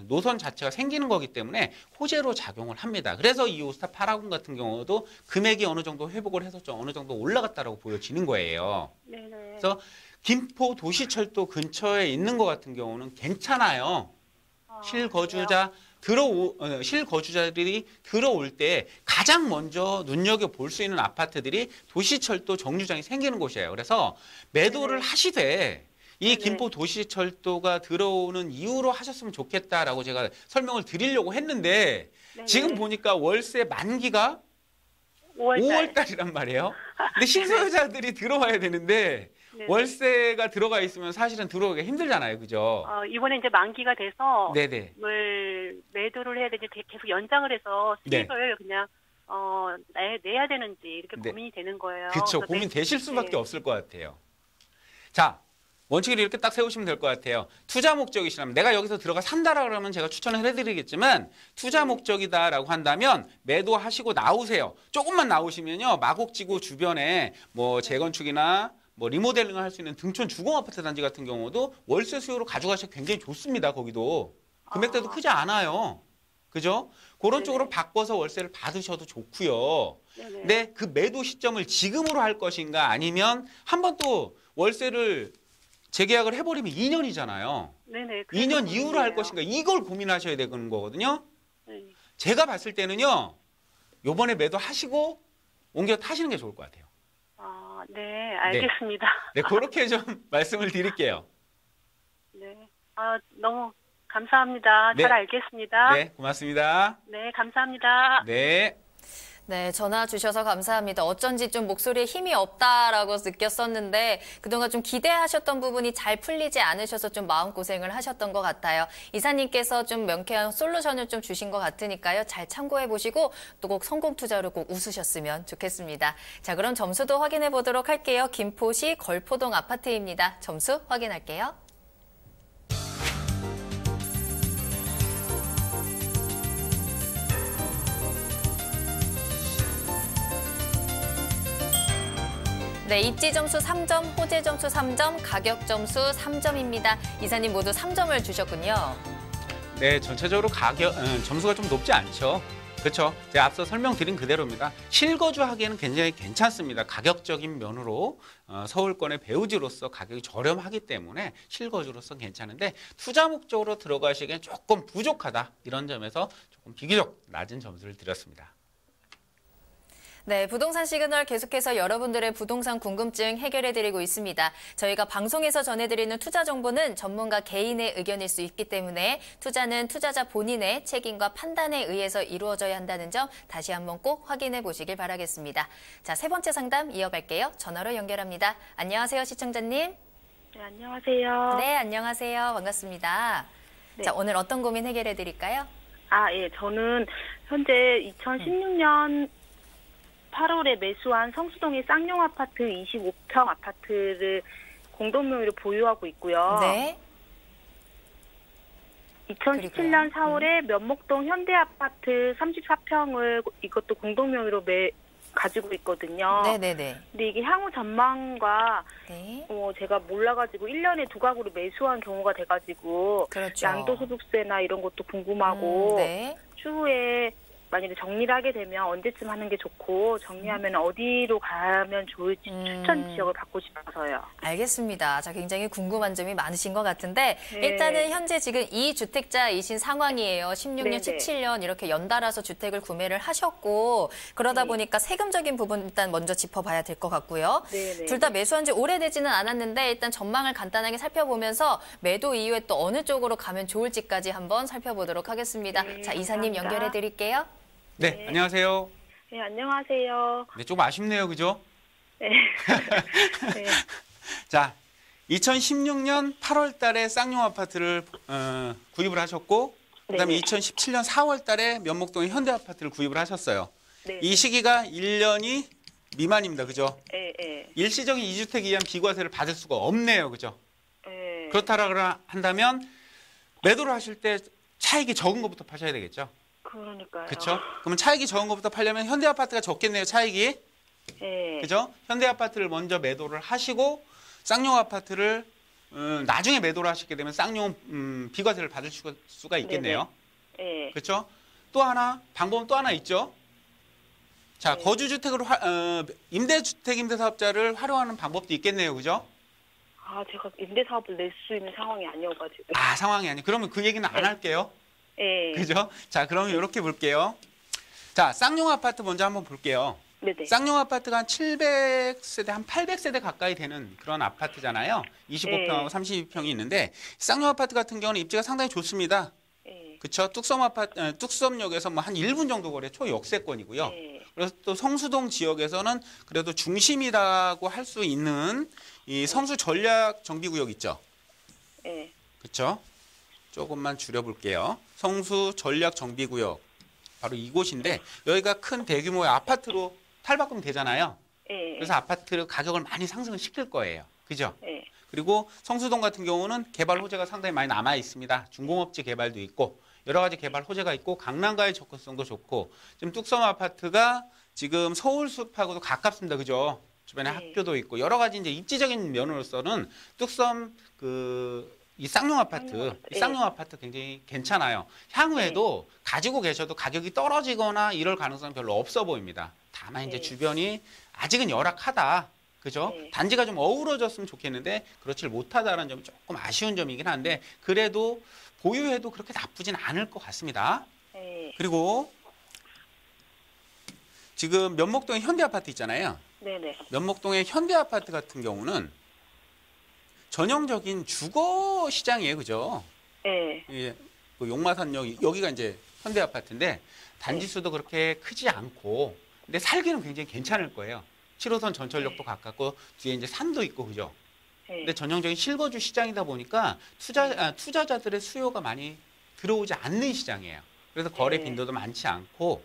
노선 자체가 생기는 거기 때문에 호재로 작용을 합니다. 그래서 이 오스타 파라곤 같은 경우도 금액이 어느 정도 회복을 해서 좀 어느 정도 올라갔다라고 보여지는 거예요. 네네. 그래서 김포 도시철도 근처에 있는 것 같은 경우는 괜찮아요. 실거주자들이 들어올 때 가장 먼저 눈여겨볼 수 있는 아파트들이 도시철도 정류장이 생기는 곳이에요. 그래서 매도를 하시되 이 김포 도시철도가 들어오는 이유로 하셨으면 좋겠다라고 제가 설명을 드리려고 했는데 네네. 지금 보니까 월세 만기가 5월 달이란 말이에요. 근데 실소유자들이 들어와야 되는데 네네. 월세가 들어가 있으면 사실은 들어오기가 힘들잖아요. 그죠? 이번에 이제 만기가 돼서 네네. 매도를 해야 되지 계속 연장을 해서 수익을 그냥 내야 되는지 이렇게 네. 고민이 되는 거예요. 그렇죠. 그래서 고민 되실 수밖에 네. 없을 것 같아요. 자, 원칙을 이렇게 딱 세우시면 될 것 같아요. 투자 목적이시라면 내가 여기서 들어가 산다라 그러면 제가 추천을 해드리겠지만 투자 목적이다라고 한다면 매도하시고 나오세요. 조금만 나오시면요. 마곡지구 주변에 뭐 재건축이나 뭐 리모델링을 할 수 있는 등촌 주공 아파트 단지 같은 경우도 월세 수요로 가져가시기 굉장히 좋습니다. 거기도 금액대도 크지 않아요. 그죠? 그런 네네. 쪽으로 바꿔서 월세를 받으셔도 좋고요. 네네. 근데 그 매도 시점을 지금으로 할 것인가 아니면 한 번 또 월세를 재계약을 해버리면 2년이잖아요. 네네. 2년 이후로 할 고민이에요. 것인가 이걸 고민하셔야 되는 거거든요. 네. 제가 봤을 때는요. 요번에 매도하시고 옮겨 타시는 게 좋을 것 같아요. 네, 알겠습니다. 네, 그렇게 좀 말씀을 드릴게요. 네. 너무 감사합니다. 네. 잘 알겠습니다. 네, 고맙습니다. 네, 감사합니다. 네. 네, 전화 주셔서 감사합니다. 어쩐지 좀 목소리에 힘이 없다라고 느꼈었는데 그동안 좀 기대하셨던 부분이 잘 풀리지 않으셔서 좀 마음고생을 하셨던 것 같아요. 이사님께서 좀 명쾌한 솔루션을 좀 주신 것 같으니까요. 잘 참고해 보시고 또 꼭 성공 투자로 꼭 웃으셨으면 좋겠습니다. 자, 그럼 점수도 확인해 보도록 할게요. 김포시 걸포동 아파트입니다. 점수 확인할게요. 네, 입지 점수 3점, 호재 점수 3점, 가격 점수 3점입니다. 이사님 모두 3점을 주셨군요. 네, 전체적으로 점수가 좀 높지 않죠. 그렇죠. 제가 앞서 설명드린 그대로입니다. 실거주하기에는 굉장히 괜찮습니다. 가격적인 면으로 서울권의 배우지로서 가격이 저렴하기 때문에 실거주로서 괜찮은데 투자 목적으로 들어가시기엔 조금 부족하다. 이런 점에서 조금 비교적 낮은 점수를 드렸습니다. 네, 부동산 시그널 계속해서 여러분들의 부동산 궁금증 해결해드리고 있습니다. 저희가 방송에서 전해드리는 투자 정보는 전문가 개인의 의견일 수 있기 때문에 투자는 투자자 본인의 책임과 판단에 의해서 이루어져야 한다는 점 다시 한번 꼭 확인해 보시길 바라겠습니다. 자, 세 번째 상담 이어갈게요. 전화로 연결합니다. 안녕하세요, 시청자님. 네, 안녕하세요. 네, 안녕하세요. 반갑습니다. 네. 자, 오늘 어떤 고민 해결해 드릴까요? 예, 저는 현재 2016년 8월에 매수한 성수동의 쌍용 아파트 25평 아파트를 공동명의로 보유하고 있고요. 네. 2017년 4월에 면목동 현대 아파트 34평을 이것도 공동명의로 가지고 있거든요. 네네네. 근데 이게 향후 전망과 네. 제가 몰라가지고 1년에 두 가구를 매수한 경우가 돼가지고 그렇죠. 양도소득세나 이런 것도 궁금하고 네. 추후에 만약에 정리를 하게 되면 언제쯤 하는 게 좋고 정리하면 어디로 가면 좋을지 추천 지역을 받고 싶어서요. 알겠습니다. 자, 굉장히 궁금한 점이 많으신 것 같은데 네. 일단은 현재 지금 2주택자이신 상황이에요. 16년, 네네. 17년 이렇게 연달아서 주택을 구매를 하셨고 그러다 네. 보니까 세금적인 부분 일단 먼저 짚어봐야 될 것 같고요. 네네. 둘 다 매수한 지 오래되지는 않았는데 일단 전망을 간단하게 살펴보면서 매도 이후에 또 어느 쪽으로 가면 좋을지까지 한번 살펴보도록 하겠습니다. 네, 자, 이사님 감사합니다. 연결해 드릴게요. 네, 네. 안녕하세요. 네, 안녕하세요. 네, 조금 아쉽네요. 그죠? 네. 네. 자, 2016년 8월 달에 쌍용 아파트를 구입을 하셨고 그다음에 네네. 2017년 4월 달에 면목동의 현대 아파트를 구입을 하셨어요. 네. 이 시기가 1년이 미만입니다. 그죠? 네, 네. 일시적인 2주택에 의한 비과세를 받을 수가 없네요. 그죠? 네. 그렇다라 한다면 매도를 하실 때 차익이 적은 것부터 파셔야 되겠죠? 그러니까요. 그렇죠? 그러면 차익이 적은 것부터 팔려면 현대 아파트가 적겠네요. 차익이. 네. 그죠? 현대 아파트를 먼저 매도를 하시고 쌍용 아파트를 나중에 매도를 하시게 되면 쌍용 비과세를 받을 수가 있겠네요. 네. 그렇죠? 또 하나 방법은 또 하나 있죠. 자, 네. 거주주택으로 임대주택 임대사업자를 활용하는 방법도 있겠네요. 그죠? 제가 임대사업을 낼 수 있는 상황이 아니어가지고. 상황이 아니에요. 그러면 그 얘기는 안 할게요. 네. 그죠? 자, 그러면 이렇게 볼게요. 자, 쌍용 아파트 먼저 한번 볼게요. 네네. 쌍용 아파트가 한 700세대, 한 800세대 가까이 되는 그런 아파트잖아요. 25평하고 32평이 있는데 쌍용 아파트 같은 경우는 입지가 상당히 좋습니다. 네. 그렇죠? 뚝섬역에서 뭐 한 1분 정도 거리의 초역세권이고요. 네. 그래서 또 성수동 지역에서는 그래도 중심이라고 할 수 있는 이 성수 전략 정비구역 있죠. 네. 그렇죠? 조금만 줄여볼게요. 성수 전략 정비구역. 바로 이곳인데 여기가 큰 대규모의 아파트로 탈바꿈 되잖아요. 예. 그래서 아파트 가격을 많이 상승을 시킬 거예요. 그죠? 예. 그리고 성수동 같은 경우는 개발 호재가 상당히 많이 남아 있습니다. 중공업지 개발도 있고 여러 가지 개발 호재가 있고 강남과의 접근성도 좋고 지금 뚝섬 아파트가 지금 서울숲하고도 가깝습니다. 그죠? 주변에 학교도 있고 여러 가지 이제 입지적인 면으로서는 뚝섬 이 쌍용 아파트, 이 쌍용 아파트 굉장히 괜찮아요. 향후에도 가지고 계셔도 가격이 떨어지거나 이럴 가능성은 별로 없어 보입니다. 다만 이제 주변이 아직은 열악하다. 그죠? 단지가 좀 어우러졌으면 좋겠는데 그렇지 못하다는 점이 조금 아쉬운 점이긴 한데 그래도 보유해도 그렇게 나쁘진 않을 것 같습니다. 그리고 지금 면목동에 현대아파트 있잖아요. 네네. 면목동의 현대아파트 같은 경우는 전형적인 주거 시장이에요. 그죠? 예. 예, 그 용마산역 여기가 이제 현대아파트인데 단지 수도 그렇게 크지 않고 근데 살기는 굉장히 괜찮을 거예요. 7호선 전철역도 가깝고 뒤에 이제 산도 있고 그죠? 근데 전형적인 실거주 시장이다 보니까 투자자들의 수요가 많이 들어오지 않는 시장이에요. 그래서 거래 빈도도 많지 않고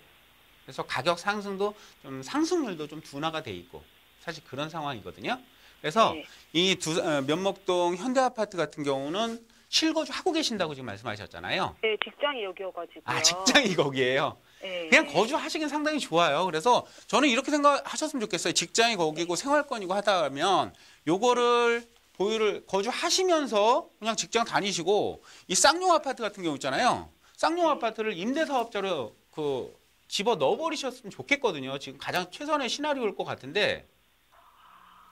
그래서 가격 상승도 좀 상승률도 좀 둔화가 돼 있고 사실 그런 상황이거든요. 그래서 이 면목동 현대아파트 같은 경우는 실거주 하고 계신다고 지금 말씀하셨잖아요. 네, 직장이 여기여가지고요. 아, 직장이 거기예요. 그냥 거주하시긴 상당히 좋아요. 그래서 저는 이렇게 생각하셨으면 좋겠어요. 직장이 거기고 생활권이고 하다면 요거를 거주하시면서 그냥 직장 다니시고 이 쌍용 아파트 같은 경우 있잖아요. 쌍용 아파트를 임대사업자로 집어 넣어버리셨으면 좋겠거든요. 지금 가장 최선의 시나리오일 것 같은데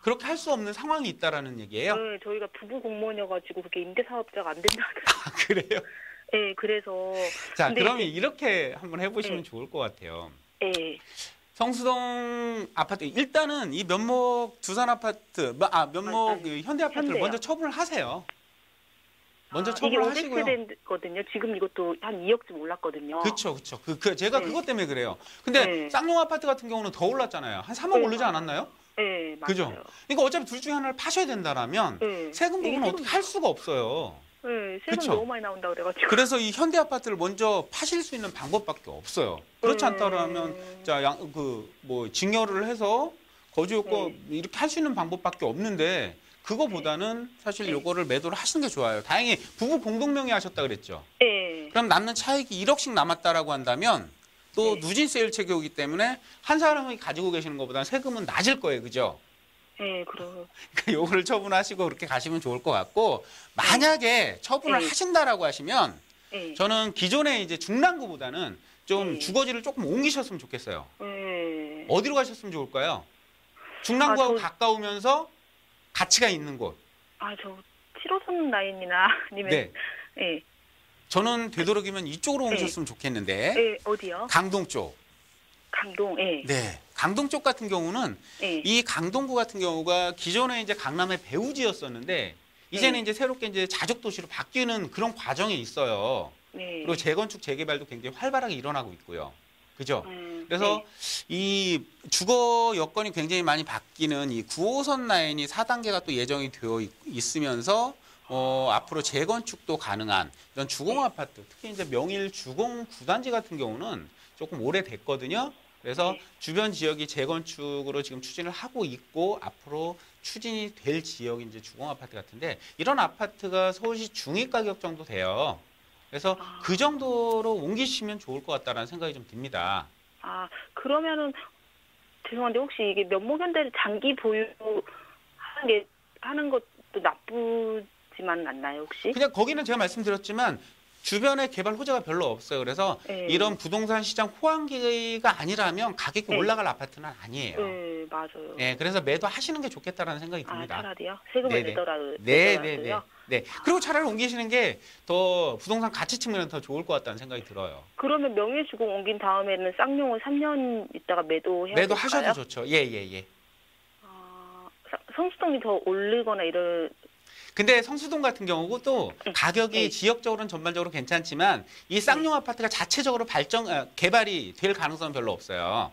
그렇게 할 수 없는 상황이 있다라는 얘기예요. 네, 저희가 부부 공무원이어가지고 그게 임대사업자가 안 된다 하더라고요. 아, 그래요? 네, 그래서. 자, 그러면 이렇게 한번 해보시면 좋을 것 같아요. 네. 성수동 아파트 일단은 이 면목 두산 아파트 면목 현대 아파트를 먼저 처분을 하세요. 먼저 처분을 하시고요. 이게 오데스거든요. 지금 이것도 한 2억쯤 올랐거든요. 그렇죠, 그렇죠. 제가 그것 때문에 그래요. 근데 쌍용 아파트 같은 경우는 더 올랐잖아요. 한 3억 오르지 않았나요? 네, 맞아요. 그죠? 그러니까 어차피 둘 중에 하나를 파셔야 된다라면 세금 부분은 어떻게 할 수가 없어요. 네, 세금 그쵸? 너무 많이 나온다 그래가지고. 그래서 이 현대 아파트를 먼저 파실 수 있는 방법밖에 없어요. 그렇지 않다라면 증여를 해서 거주 요건 이렇게 할 수 있는 방법밖에 없는데 그거보다는 사실 요거를 매도를 하시는 게 좋아요. 다행히 부부 공동명의 하셨다 그랬죠. 네. 그럼 남는 차익이 1억씩 남았다라고 한다면 또 누진세율 체계이기 때문에 한 사람이 가지고 계시는 것보다는 세금은 낮을 거예요. 그죠? 네, 그럼. 그러니까 요거를 처분하시고 그렇게 가시면 좋을 것 같고 만약에 처분을 하신다라고 하시면 저는 기존의 이제 중랑구보다는 좀 주거지를 조금 옮기셨으면 좋겠어요. 어디로 가셨으면 좋을까요? 중랑구하고 가까우면서 가치가 있는 곳. 저 7호선 라인이나 아니면 저는 되도록이면 이쪽으로 옮기셨으면 좋겠는데. 네, 어디요? 강동 쪽. 강동, 네. 강동 쪽 같은 경우는 이 강동구 같은 경우가 기존에 이제 강남의 배후지였었는데 이제는 이제 새롭게 이제 자족 도시로 바뀌는 그런 과정에 있어요. 그리고 재건축 재개발도 굉장히 활발하게 일어나고 있고요. 그죠? 그래서 이 주거 여건이 굉장히 많이 바뀌는 이 9호선 라인이 4단계가 또 예정이 되어 있으면서 앞으로 재건축도 가능한 이런 주공 아파트, 특히 이제 명일 주공 9단지 같은 경우는 조금 오래됐거든요. 그래서 주변 지역이 재건축으로 지금 추진을 하고 있고 앞으로 추진이 될 지역이 이제 주공 아파트 같은데 이런 아파트가 서울시 중위 가격 정도 돼요. 그래서 그 정도로 옮기시면 좋을 것 같다라는 생각이 좀 듭니다. 그러면은 죄송한데 혹시 이게 면목현대를 장기 하는 것도 나쁘지만 않나요 혹시? 그냥 거기는 제가 말씀드렸지만 주변에 개발 호재가 별로 없어요. 그래서 이런 부동산 시장 호황기가 아니라면 가격이 올라갈 아파트는 아니에요. 네, 맞아요. 네, 그래서 매도하시는 게 좋겠다라는 생각이 듭니다. 차라리요? 세금을 내더라도. 네. 그리고 차라리 옮기시는 게 더 부동산 가치 측면에서 더 좋을 것 같다는 생각이 들어요. 그러면 명예주공 옮긴 다음에는 쌍용을 3년 있다가 매도해야 될까요? 매도하셔도 좋죠. 예. 성수동이 더 오르거나 이럴. 근데 성수동 같은 경우도 가격이 지역적으로는 전반적으로 괜찮지만 이 쌍용 아파트가 자체적으로 개발이 될 가능성은 별로 없어요.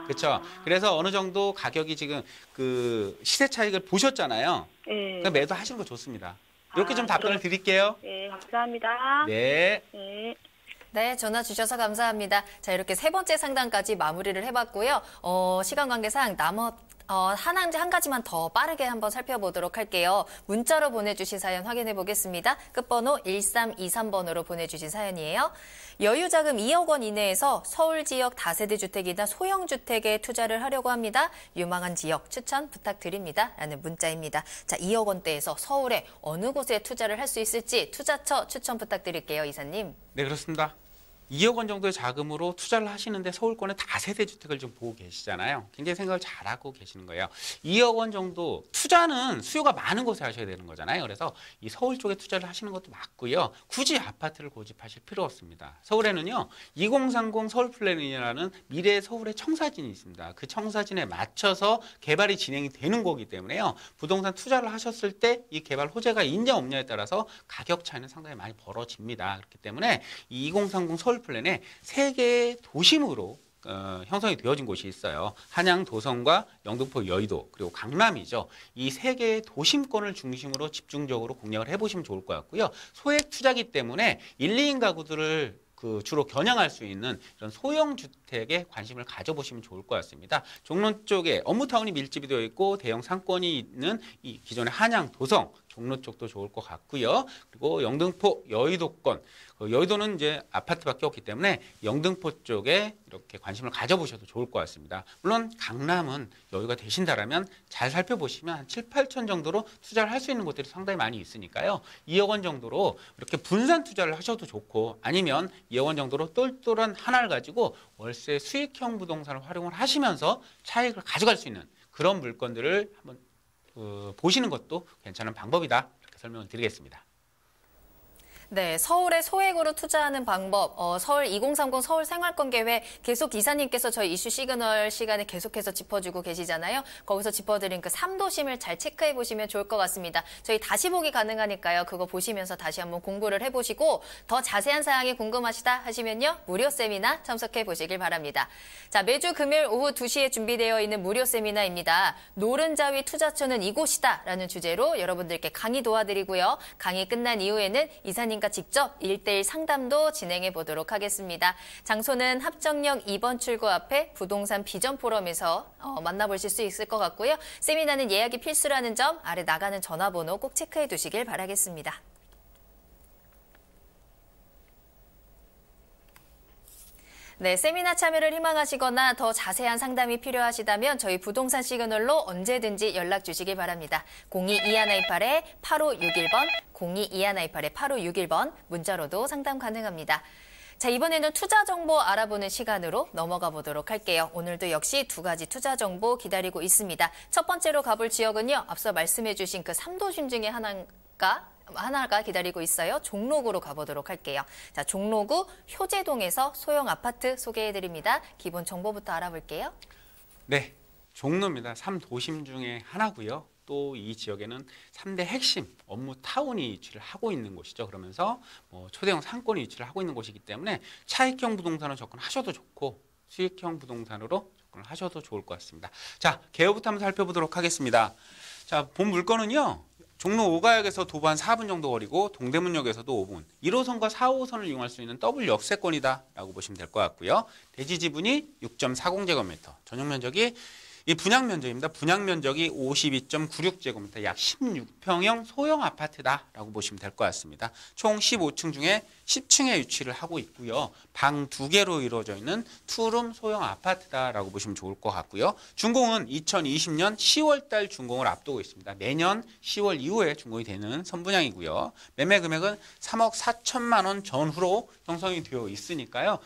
그렇죠. 그래서 어느 정도 가격이 지금 그 시세 차익을 보셨잖아요. 그러니까 매도하시는 거 좋습니다. 이렇게 좀 답변을 드릴게요. 네, 감사합니다. 네. 네, 전화 주셔서 감사합니다. 자, 이렇게 세 번째 상담까지 마무리를 해봤고요. 시간 관계상 한 가지만 더 빠르게 한번 살펴보도록 할게요. 문자로 보내주신 사연 확인해 보겠습니다. 끝번호 1323번으로 보내주신 사연이에요. 여유자금 2억 원 이내에서 서울 지역 다세대 주택이나 소형 주택에 투자를 하려고 합니다. 유망한 지역 추천 부탁드립니다. 라는 문자입니다. 자, 2억 원대에서 서울에 어느 곳에 투자를 할 수 있을지 투자처 추천 부탁드릴게요, 이사님. 네, 그렇습니다. 2억 원 정도의 자금으로 투자를 하시는데 서울권의 다세대 주택을 좀 보고 계시잖아요. 굉장히 생각을 잘하고 계시는 거예요. 2억 원 정도 투자는 수요가 많은 곳에 하셔야 되는 거잖아요. 그래서 이 서울 쪽에 투자를 하시는 것도 맞고요. 굳이 아파트를 고집하실 필요 없습니다. 서울에는요. 2030 서울 플래닝이라는 미래 서울의 청사진이 있습니다. 그 청사진에 맞춰서 개발이 진행이 되는 거기 때문에요. 부동산 투자를 하셨을 때 이 개발 호재가 있냐 없냐에 따라서 가격 차이는 상당히 많이 벌어집니다. 그렇기 때문에 이 2030 서울 플랜에 3개의 도심으로 형성이 되어진 곳이 있어요. 한양, 도성과 영등포, 여의도, 그리고 강남이죠. 이 3개의 도심권을 중심으로 집중적으로 공략을 해보시면 좋을 것 같고요. 소액 투자기 때문에 1, 2인 가구들을 주로 겨냥할 수 있는 이런 소형 주택에 관심을 가져보시면 좋을 것 같습니다. 종로 쪽에 업무타운이 밀집이 되어 있고 대형 상권이 있는 이 기존의 한양, 도성, 종로 쪽도 좋을 것 같고요. 그리고 영등포, 여의도권, 여의도는 이제 아파트밖에 없기 때문에 영등포 쪽에 이렇게 관심을 가져보셔도 좋을 것 같습니다. 물론 강남은 여유가 되신다라면 잘 살펴보시면 한 7, 8천 정도로 투자를 할 수 있는 곳들이 상당히 많이 있으니까요. 2억 원 정도로 이렇게 분산 투자를 하셔도 좋고 아니면 2억 원 정도로 똘똘한 하나를 가지고 월세 수익형 부동산을 활용을 하시면서 차익을 가져갈 수 있는 그런 물건들을 한번 보시는 것도 괜찮은 방법이다. 이렇게 설명을 드리겠습니다. 네, 서울에 소액으로 투자하는 방법, 서울 2030 서울 생활권 계획 계속 이사님께서 저희 이슈 시그널 시간에 계속해서 짚어주고 계시잖아요. 거기서 짚어드린 그 3도심을 잘 체크해 보시면 좋을 것 같습니다. 저희 다시 보기 가능하니까요. 그거 보시면서 다시 한번 공부를 해보시고 더 자세한 사항이 궁금하시다 하시면요. 무료 세미나 참석해 보시길 바랍니다. 자, 매주 금요일 오후 2시에 준비되어 있는 무료 세미나입니다. 노른자위 투자처는 이곳이다 라는 주제로 여러분들께 강의 도와드리고요. 강의 끝난 이후에는 이사님 과 직접 1:1 상담도 진행해 보도록 하겠습니다. 장소는 합정역 2번 출구 앞에 부동산 비전 포럼에서 만나보실 수 있을 것 같고요. 세미나는 예약이 필수라는 점 아래 나가는 전화번호 꼭 체크해 두시길 바라겠습니다. 네, 세미나 참여를 희망하시거나 더 자세한 상담이 필요하시다면 저희 부동산 시그널로 언제든지 연락 주시기 바랍니다. 022128-8561번, 022128-8561번 문자로도 상담 가능합니다. 자, 이번에는 투자 정보 알아보는 시간으로 넘어가 보도록 할게요. 오늘도 역시 2가지 투자 정보 기다리고 있습니다. 첫 번째로 가볼 지역은요. 앞서 말씀해 주신 그 3도심 중에 하나가 기다리고 있어요. 종로구로 가보도록 할게요. 자, 종로구 효재동에서 소형 아파트 소개해드립니다. 기본 정보부터 알아볼게요. 네, 종로입니다. 3도심 중에 하나고요. 또 이 지역에는 3대 핵심 업무타운이 위치를 하고 있는 곳이죠. 그러면서 초대형 상권이 위치를 하고 있는 곳이기 때문에 차익형 부동산으로 접근하셔도 좋고 수익형 부동산으로 접근을 하셔도 좋을 것 같습니다. 자, 개요부터 한번 살펴보도록 하겠습니다. 자, 본 물건은요. 종로 5가역에서 도보 한 4분 정도 거리고 동대문역에서도 5분, 1호선과 4호선을 이용할 수 있는 더블 역세권이다라고 보시면 될 것 같고요. 대지 지분이 6.40제곱미터, 전용 면적이 이 분양 면적입니다. 분양 면적이 52.96제곱미터, 약 16평형 소형 아파트다라고 보시면 될 것 같습니다. 총 15층 중에 10층에 위치를 하고 있고요. 방 2개로 이루어져 있는 투룸 소형 아파트다라고 보시면 좋을 것 같고요. 준공은 2020년 10월 달 준공을 앞두고 있습니다. 매년 10월 이후에 준공이 되는 선분양이고요. 매매 금액은 3억 4천만 원 전후로 형성이 되어 있으니까요.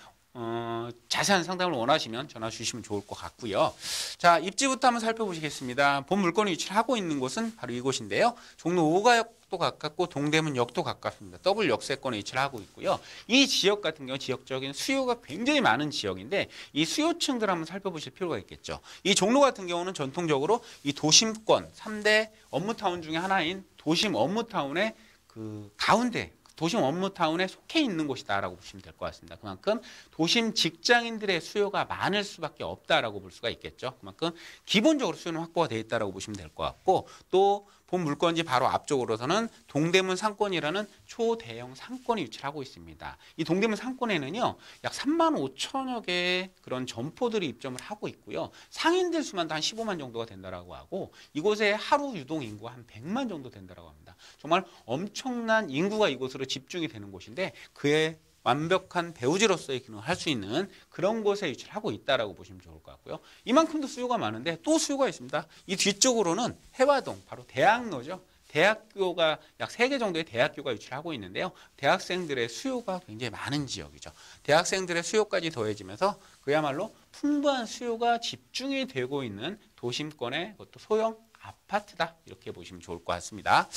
자세한 상담을 원하시면 전화 주시면 좋을 것 같고요. 자, 입지부터 한번 살펴보시겠습니다. 본 물건이 위치를 하고 있는 곳은 바로 이곳인데요. 종로 5가역도 가깝고 동대문역도 가깝습니다. 더블 역세권에 위치를 하고 있고요. 이 지역 같은 경우 지역적인 수요가 굉장히 많은 지역인데 이 수요층들 한번 살펴보실 필요가 있겠죠. 이 종로 같은 경우는 전통적으로 이 도심권 3대 업무타운 중에 하나인 도심 업무타운의 그 가운데 도심 업무타운에 속해 있는 곳이다라고 보시면 될 것 같습니다. 그만큼 도심 직장인들의 수요가 많을 수밖에 없다라고 볼 수가 있겠죠. 그만큼 기본적으로 수요는 확보가 되어 있다라고 보시면 될 것 같고 또 본 물건지 바로 앞쪽으로서는 동대문 상권이라는 초대형 상권이 위치를 하고 있습니다. 이 동대문 상권에는요, 약 3만 5천여 개의 그런 점포들이 입점을 하고 있고요. 상인들 수만도 한 15만 정도가 된다라고 하고, 이곳에 하루 유동 인구가 한 100만 정도 된다라고 합니다. 정말 엄청난 인구가 이곳으로 집중이 되는 곳인데, 그의 완벽한 배우지로서의 기능을 할 수 있는 그런 곳에 위치를 하고 있다라고 보시면 좋을 것 같고요. 이만큼도 수요가 많은데 또 수요가 있습니다. 이 뒤쪽으로는 해화동, 바로 대학로죠. 대학교가 약 3개 정도의 대학교가 위치를 하고 있는데요. 대학생들의 수요가 굉장히 많은 지역이죠. 대학생들의 수요까지 더해지면서 그야말로 풍부한 수요가 집중이 되고 있는 도심권의 그것도 소형 아파트다, 이렇게 보시면 좋을 것 같습니다.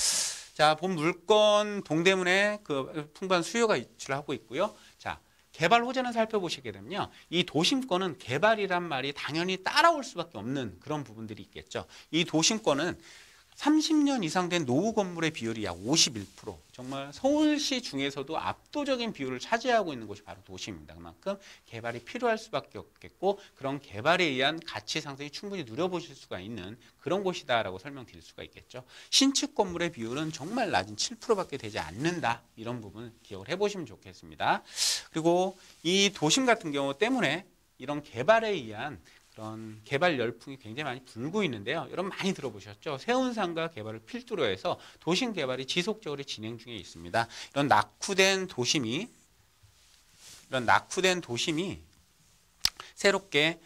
자, 본 물건 동대문에 그 풍부한 수요가 위치를 하고 있고요. 자, 개발 호재는 살펴보시게 되면요, 이 도심권은 개발이란 말이 당연히 따라올 수밖에 없는 그런 부분들이 있겠죠. 이 도심권은 30년 이상 된 노후 건물의 비율이 약 51%, 정말 서울시 중에서도 압도적인 비율을 차지하고 있는 곳이 바로 도심입니다. 그만큼 개발이 필요할 수밖에 없겠고, 그런 개발에 의한 가치 상승이 충분히 누려보실 수가 있는 그런 곳이다라고 설명드릴 수가 있겠죠. 신축 건물의 비율은 정말 낮은 7%밖에 되지 않는다, 이런 부분 기억을 해보시면 좋겠습니다. 그리고 이 도심 같은 경우 때문에 이런 개발에 의한 그런 개발 열풍이 굉장히 많이 불고 있는데요. 여러분 많이 들어보셨죠? 세운상가 개발을 필두로 해서 도심 개발이 지속적으로 진행 중에 있습니다. 이런 낙후된 도심이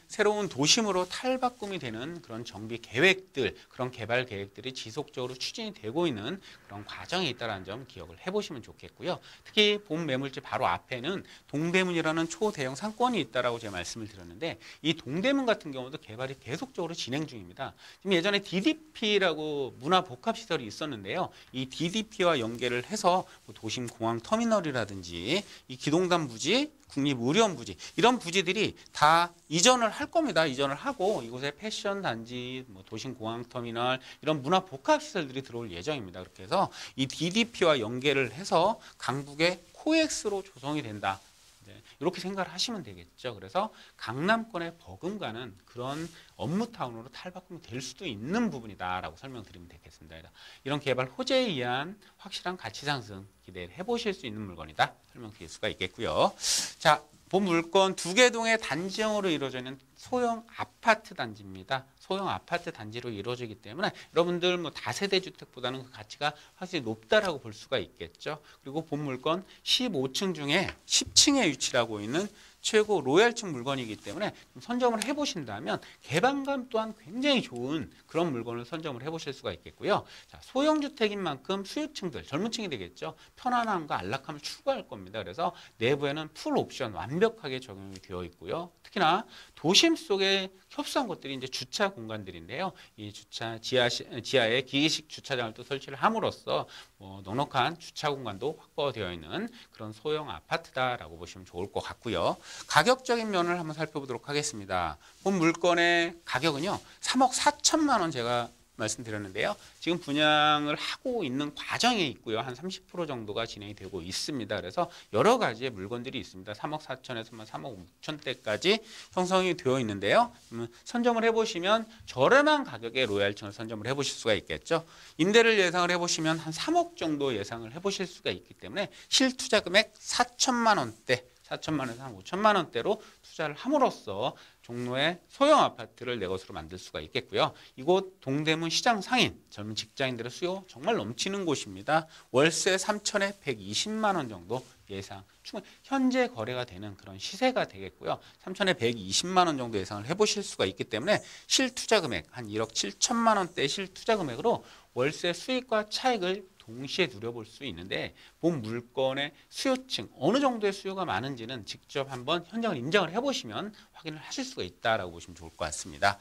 새로운 도심으로 탈바꿈이 되는 그런 정비 계획들, 그런 개발 계획들이 지속적으로 추진이 되고 있는 그런 과정이 있다는 점 기억을 해보시면 좋겠고요. 특히 본 매물지 바로 앞에는 동대문이라는 초대형 상권이 있다라고 제가 말씀을 드렸는데, 이 동대문 같은 경우도 개발이 계속적으로 진행 중입니다. 지금 예전에 DDP라고 문화복합시설이 있었는데요. 이 DDP와 연계를 해서 도심공항 터미널이라든지 이 기동단 부지, 국립의료원 부지, 이런 부지들이 다 이전을 할 겁니다. 이전을 하고 이곳에 패션 단지, 도심공항 터미널, 이런 문화 복합 시설들이 들어올 예정입니다. 그렇게 해서 이 DDP와 연계를 해서 강북의 코엑스로 조성이 된다, 이렇게 생각을 하시면 되겠죠. 그래서 강남권에 버금가는 그런 업무타운으로 탈바꿈이 될 수도 있는 부분이다라고 설명드리면 되겠습니다. 이런 개발 호재에 의한 확실한 가치 상승 기대를 해보실 수 있는 물건이다, 설명드릴 수가 있겠고요. 자, 본 물건 2개 동의 단지형으로 이루어져 있는 소형 아파트 단지입니다. 소형 아파트 단지로 이루어지기 때문에 여러분들 다세대 주택보다는 그 가치가 확실히 높다라고 볼 수가 있겠죠. 그리고 본 물건 15층 중에 10층에 위치하고 있는 최고 로얄층 물건이기 때문에 좀 선점을 해보신다면 개방감 또한 굉장히 좋은 그런 물건을 선점을 해보실 수가 있겠고요. 자, 소형주택인 만큼 수요층들, 젊은 층이 되겠죠. 편안함과 안락함을 추구할 겁니다. 그래서 내부에는 풀 옵션 완벽하게 적용이 되어 있고요. 특히나 도심 속에 협소한 것들이 이제 주차 공간들인데요. 이 주차 지하에 기계식 주차장을 또 설치를 함으로써 넉넉한 주차 공간도 확보되어 있는 그런 소형 아파트다라고 보시면 좋을 것 같고요. 가격적인 면을 한번 살펴보도록 하겠습니다. 본 물건의 가격은요, 3억 4천만 원 제가 말씀드렸는데요. 지금 분양을 하고 있는 과정에 있고요. 한 30% 정도가 진행이 되고 있습니다. 그래서 여러 가지의 물건들이 있습니다. 3억 4천에서 3억 5천대까지 형성이 되어 있는데요. 선점을 해보시면 저렴한 가격의 로얄층을 선점을 해보실 수가 있겠죠. 임대를 예상을 해보시면 한 3억 정도 예상을 해보실 수가 있기 때문에 실투자 금액 4천만 원대, 4천만 원에서 한 5천만 원대로 투자를 함으로써 종로의 소형 아파트를 내 것으로 만들 수가 있겠고요. 이곳 동대문 시장 상인, 젊은 직장인들의 수요 정말 넘치는 곳입니다. 월세 3천에 120만 원 정도 예상, 충분히 현재 거래가 되는 그런 시세가 되겠고요. 3천에 120만 원 정도 예상을 해보실 수가 있기 때문에 실투자 금액 한 1억 7천만 원대 실투자 금액으로 월세 수익과 차익을 동시에 누려볼 수 있는데, 본 물건의 수요층, 어느 정도의 수요가 많은지는 직접 한번 현장을 임장을 해보시면 확인을 하실 수가 있다라고 보시면 좋을 것 같습니다.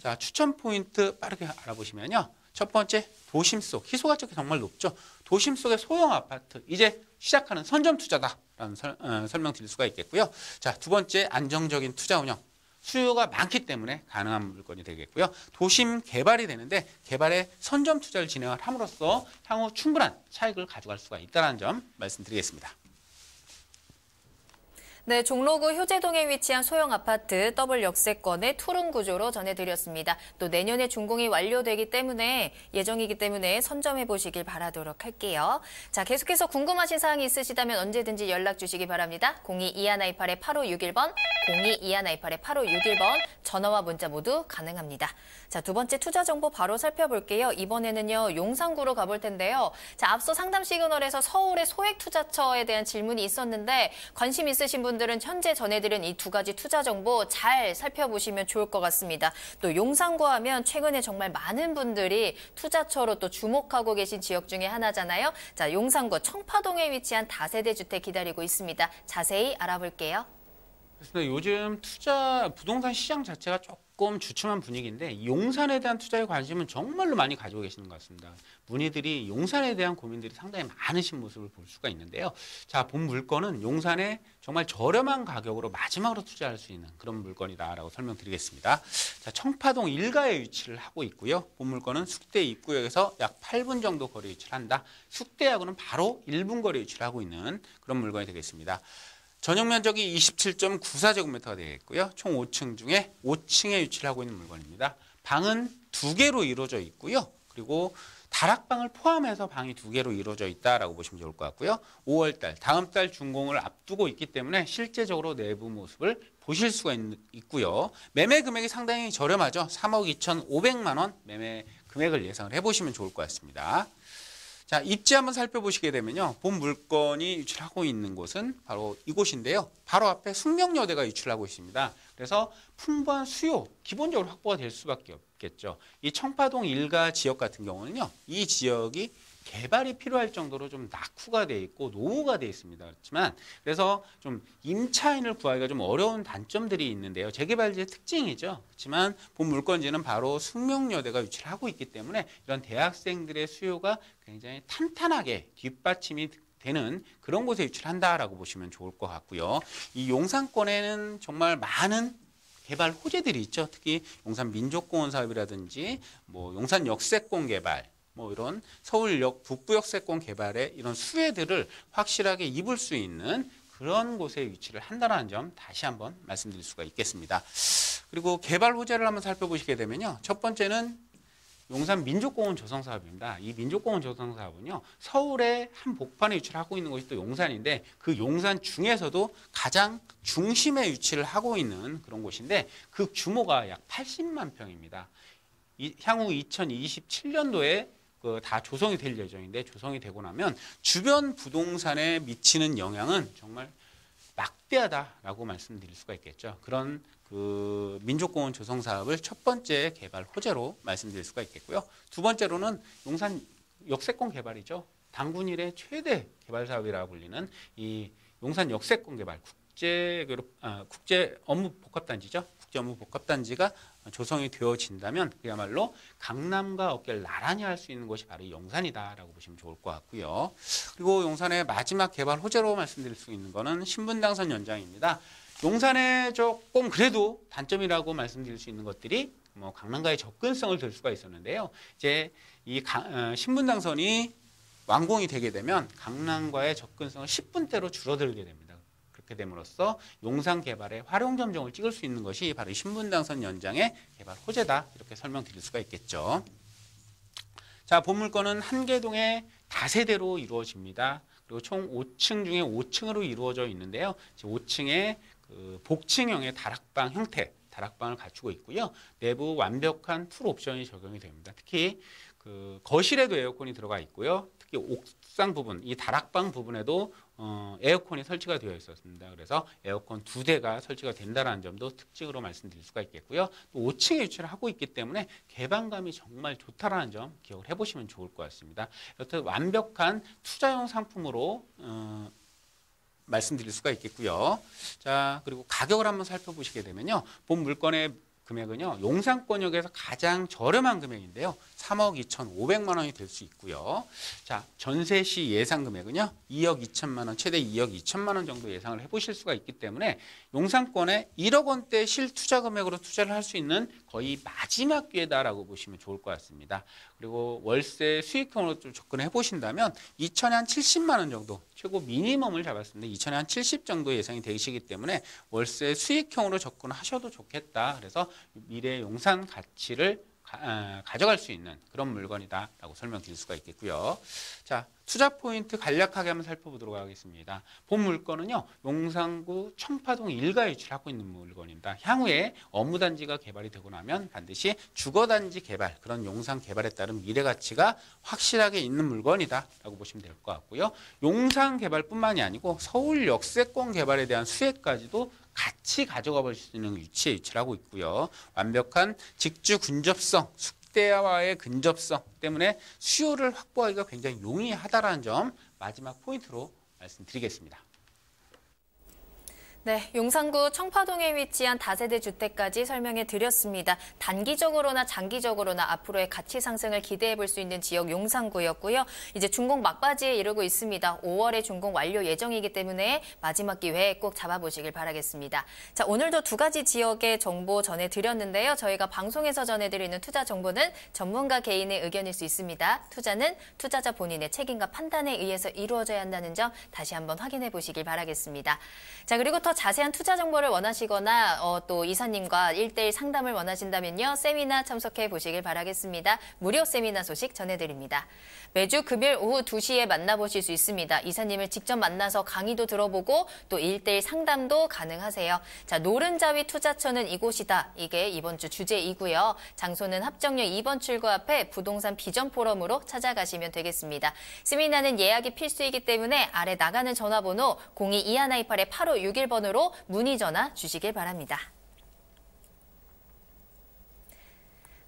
자, 추천 포인트 빠르게 알아보시면요. 첫 번째, 도심 속, 희소 가치가 정말 높죠. 도심 속의 소형 아파트, 이제 시작하는 선점 투자다라는 설명 드릴 수가 있겠고요. 자, 두 번째, 안정적인 투자 운영. 수요가 많기 때문에 가능한 물건이 되겠고요. 도심 개발이 되는데 개발에 선점 투자를 진행을 함으로써 향후 충분한 차익을 가져갈 수가 있다는 점 말씀드리겠습니다. 네, 종로구 효재동에 위치한 소형 아파트 더블 역세권의 투룸 구조로 전해드렸습니다. 또 내년에 준공이 완료되기 때문에 예정이기 때문에 선점해 보시길 바라도록 할게요. 자, 계속해서 궁금하신 사항이 있으시다면 언제든지 연락 주시기 바랍니다. 02-2128-8561번, 02-2128-8561번 전화와 문자 모두 가능합니다. 자, 두 번째 투자 정보 바로 살펴볼게요. 이번에는요, 용산구로 가볼 텐데요. 자, 앞서 상담 시그널에서 서울의 소액 투자처에 대한 질문이 있었는데 관심 있으신 분들은 현재 전해드린 이 두 가지 투자 정보 잘 살펴보시면 좋을 것 같습니다. 또 용산구 하면 최근에 정말 많은 분들이 투자처로 또 주목하고 계신 지역 중에 하나잖아요. 자, 용산구 청파동에 위치한 다세대 주택 기다리고 있습니다. 자세히 알아볼게요. 그렇습니다. 요즘 부동산 시장 자체가 조금 주춤한 분위기인데 용산에 대한 투자에 관심은 정말로 많이 가지고 계시는 것 같습니다. 문의들이 용산에 대한 고민들이 상당히 많으신 모습을 볼 수가 있는데요. 자, 본 물건은 용산에 정말 저렴한 가격으로 마지막으로 투자할 수 있는 그런 물건이다라고 설명드리겠습니다. 자, 청파동 1가에 위치를 하고 있고요. 본 물건은 숙대 입구역에서 약 8분 정도 거리에 위치를 한다. 숙대하고는 바로 1분 거리에 위치를 하고 있는 그런 물건이 되겠습니다. 전용 면적이 27.94제곱미터가 되어 있고요. 총 5층 중에 5층에 위치를 하고 있는 물건입니다. 방은 2개로 이루어져 있고요. 그리고 다락방을 포함해서 방이 2개로 이루어져 있다라고 보시면 좋을 것 같고요. 5월달, 다음 달 준공을 앞두고 있기 때문에 실제적으로 내부 모습을 보실 수가 있고요. 매매 금액이 상당히 저렴하죠. 3억 2,500만 원 매매 금액을 예상을 해보시면 좋을 것 같습니다. 자, 입지 한번 살펴보시게 되면요. 본 물건이 위치를 하고 있는 곳은 바로 이곳인데요. 바로 앞에 숙명여대가 위치를 하고 있습니다. 그래서 풍부한 수요, 기본적으로 확보가 될 수밖에 없겠죠. 이 청파동 1가 지역 같은 경우는요. 이 지역이 개발이 필요할 정도로 좀 낙후가 돼 있고 노후가 돼 있습니다. 그렇지만 그래서 좀 임차인을 구하기가 좀 어려운 단점들이 있는데요. 재개발지의 특징이죠. 그렇지만 본 물건지는 바로 숙명여대가 위치를 하고 있기 때문에 이런 대학생들의 수요가 굉장히 탄탄하게 뒷받침이 되는 그런 곳에 위치를 한다라고 보시면 좋을 것 같고요. 이 용산권에는 정말 많은 개발 호재들이 있죠. 특히 용산 민족공원 사업이라든지 뭐 용산 역세권 개발, 뭐 이런 서울역 북부역세권 개발의 이런 수혜들을 확실하게 입을 수 있는 그런 곳에 위치를 한다는 점 다시 한번 말씀드릴 수가 있겠습니다. 그리고 개발 호재를 한번 살펴보시게 되면요. 첫 번째는 용산 민족공원 조성 사업입니다. 이 민족공원 조성 사업은요. 서울의 한 복판에 위치를 하고 있는 곳이 또 용산인데 그 용산 중에서도 가장 중심에 위치를 하고 있는 그런 곳인데 그 규모가 약 80만 평입니다. 향후 2027년도에 다 조성이 될 예정인데 조성이 되고 나면 주변 부동산에 미치는 영향은 정말 막대하다라고 말씀드릴 수가 있겠죠. 그런 그 민족공원 조성 사업을 첫 번째 개발 호재로 말씀드릴 수가 있겠고요. 두 번째로는 용산 역세권 개발이죠. 단군 이래 최대 개발 사업이라고 불리는 이 용산 역세권 개발 국제 업무 복합단지죠. 국제 업무 복합단지가 조성이 되어진다면 그야말로 강남과 어깨를 나란히 할 수 있는 곳이 바로 용산이다라고 보시면 좋을 것 같고요. 그리고 용산의 마지막 개발 호재로 말씀드릴 수 있는 거는 신분당선 연장입니다. 용산에 조금 그래도 단점이라고 말씀드릴 수 있는 것들이 뭐 강남과의 접근성을 들 수가 있었는데요. 이제 이 신분당선이 완공이 되게 되면 강남과의 접근성은 10분대로 줄어들게 됩니다. 그렇게 됨으로써 용산 개발의 활용점정을 찍을 수 있는 것이 바로 신분당선 연장의 개발 호재다 이렇게 설명드릴 수가 있겠죠. 자, 본 물건은 한계동의 다세대로 이루어집니다. 그리고 총 5층 중에 5층으로 이루어져 있는데요. 5층에 그 복층형의 다락방 형태, 다락방을 갖추고 있고요. 내부 완벽한 풀 옵션이 적용이 됩니다. 특히 그 거실에도 에어컨이 들어가 있고요. 특히 옥상 부분, 이 다락방 부분에도 에어컨이 설치가 되어 있었습니다. 그래서 에어컨 2대가 설치가 된다는 점도 특징으로 말씀드릴 수가 있겠고요. 또 5층에 위치를 하고 있기 때문에 개방감이 정말 좋다라는 점 기억을 해보시면 좋을 것 같습니다. 여튼 완벽한 투자용 상품으로 말씀드릴 수가 있겠고요. 자, 그리고 가격을 한번 살펴보시게 되면요. 본 물건의 금액은요. 용산권역에서 가장 저렴한 금액인데요. 3억 2,500만 원이 될 수 있고요. 자, 전세 시 예상 금액은요. 2억 2천만 원, 최대 2억 2천만 원 정도 예상을 해보실 수가 있기 때문에 용산권에 1억 원대 실투자 금액으로 투자를 할 수 있는 거의 마지막 기회다라고 보시면 좋을 것 같습니다. 그리고 월세 수익형으로 좀 접근해 보신다면 2천에 한 70만 원 정도, 최고 미니멈을 잡았습니다. 2천에 한 70 정도 예상이 되시기 때문에 월세 수익형으로 접근하셔도 좋겠다. 그래서 미래 용산 가치를 가져갈 수 있는 그런 물건이다라고 설명드릴 수가 있겠고요. 자, 투자 포인트 간략하게 한번 살펴보도록 하겠습니다. 본 물건은요, 용산구 청파동 1가에 위치하고 있는 물건입니다. 향후에 업무단지가 개발이 되고 나면 반드시 주거단지 개발, 그런 용산 개발에 따른 미래 가치가 확실하게 있는 물건이다라고 보시면 될 것 같고요. 용산 개발뿐만이 아니고 서울 역세권 개발에 대한 수혜까지도 같이 가져가 볼 수 있는 위치에 위치를 하고 있고요. 완벽한 직주 근접성, 숙대와의 근접성 때문에 수요를 확보하기가 굉장히 용이하다는 점 마지막 포인트로 말씀드리겠습니다. 네, 용산구 청파동에 위치한 다세대 주택까지 설명해 드렸습니다. 단기적으로나 장기적으로나 앞으로의 가치 상승을 기대해 볼 수 있는 지역 용산구였고요. 이제 준공 막바지에 이르고 있습니다. 5월에 준공 완료 예정이기 때문에 마지막 기회에 꼭 잡아보시길 바라겠습니다. 자, 오늘도 두 가지 지역의 정보 전해드렸는데요. 저희가 방송에서 전해드리는 투자 정보는 전문가 개인의 의견일 수 있습니다. 투자는 투자자 본인의 책임과 판단에 의해서 이루어져야 한다는 점 다시 한번 확인해 보시길 바라겠습니다. 자, 그리고 더 자세한 투자 정보를 원하시거나 또 이사님과 1:1 상담을 원하신다면요. 세미나 참석해 보시길 바라겠습니다. 무료 세미나 소식 전해드립니다. 매주 금요일 오후 2시에 만나보실 수 있습니다. 이사님을 직접 만나서 강의도 들어보고 또 1:1 상담도 가능하세요. 자, 노른자위 투자처는 이곳이다. 이게 이번 주 주제이고요. 장소는 합정역 2번 출구 앞에 부동산 비전 포럼으로 찾아가시면 되겠습니다. 세미나는 예약이 필수이기 때문에 아래 나가는 전화번호 02-2128-8561번으로 문의 전화 주시길 바랍니다.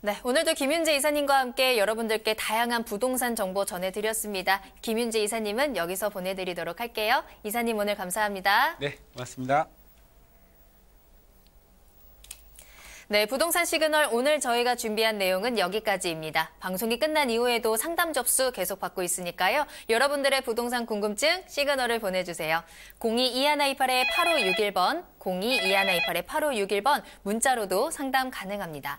네, 오늘도 김윤재 이사님과 함께 여러분들께 다양한 부동산 정보 전해드렸습니다. 김윤재 이사님은 여기서 보내드리도록 할게요. 이사님 오늘 감사합니다. 네, 고맙습니다. 네, 부동산 시그널 오늘 저희가 준비한 내용은 여기까지입니다. 방송이 끝난 이후에도 상담 접수 계속 받고 있으니까요. 여러분들의 부동산 궁금증 시그널을 보내주세요. 02-2128-8561번, 02-2128-8561번 문자로도 상담 가능합니다.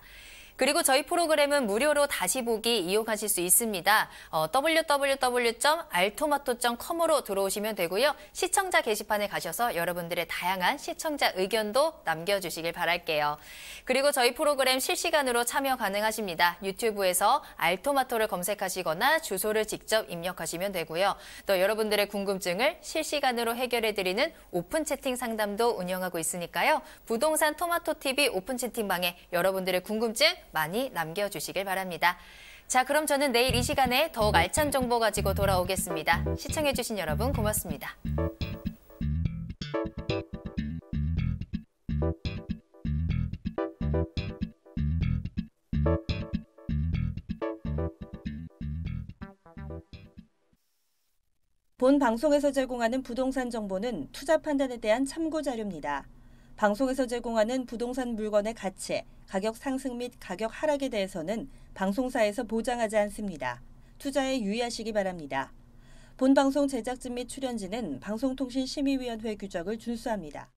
그리고 저희 프로그램은 무료로 다시 보기 이용하실 수 있습니다. www.altomato.com으로 들어오시면 되고요. 시청자 게시판에 가셔서 여러분들의 다양한 시청자 의견도 남겨주시길 바랄게요. 그리고 저희 프로그램 실시간으로 참여 가능하십니다. 유튜브에서 알토마토를 검색하시거나 주소를 직접 입력하시면 되고요. 또 여러분들의 궁금증을 실시간으로 해결해드리는 오픈 채팅 상담도 운영하고 있으니까요. 부동산 토마토TV 오픈 채팅방에 여러분들의 궁금증 많이 남겨주시길 바랍니다. 자, 그럼 저는 내일 이 시간에 더욱 알찬 정보 가지고 돌아오겠습니다. 시청해주신 여러분 고맙습니다. 본 방송에서 제공하는 부동산 정보는 투자 판단에 대한 참고 자료입니다. 방송에서 제공하는 부동산 물건의 가치, 가격 상승 및 가격 하락에 대해서는 방송사에서 보장하지 않습니다. 투자에 유의하시기 바랍니다. 본 방송 제작진 및 출연진은 방송통신심의위원회 규정을 준수합니다.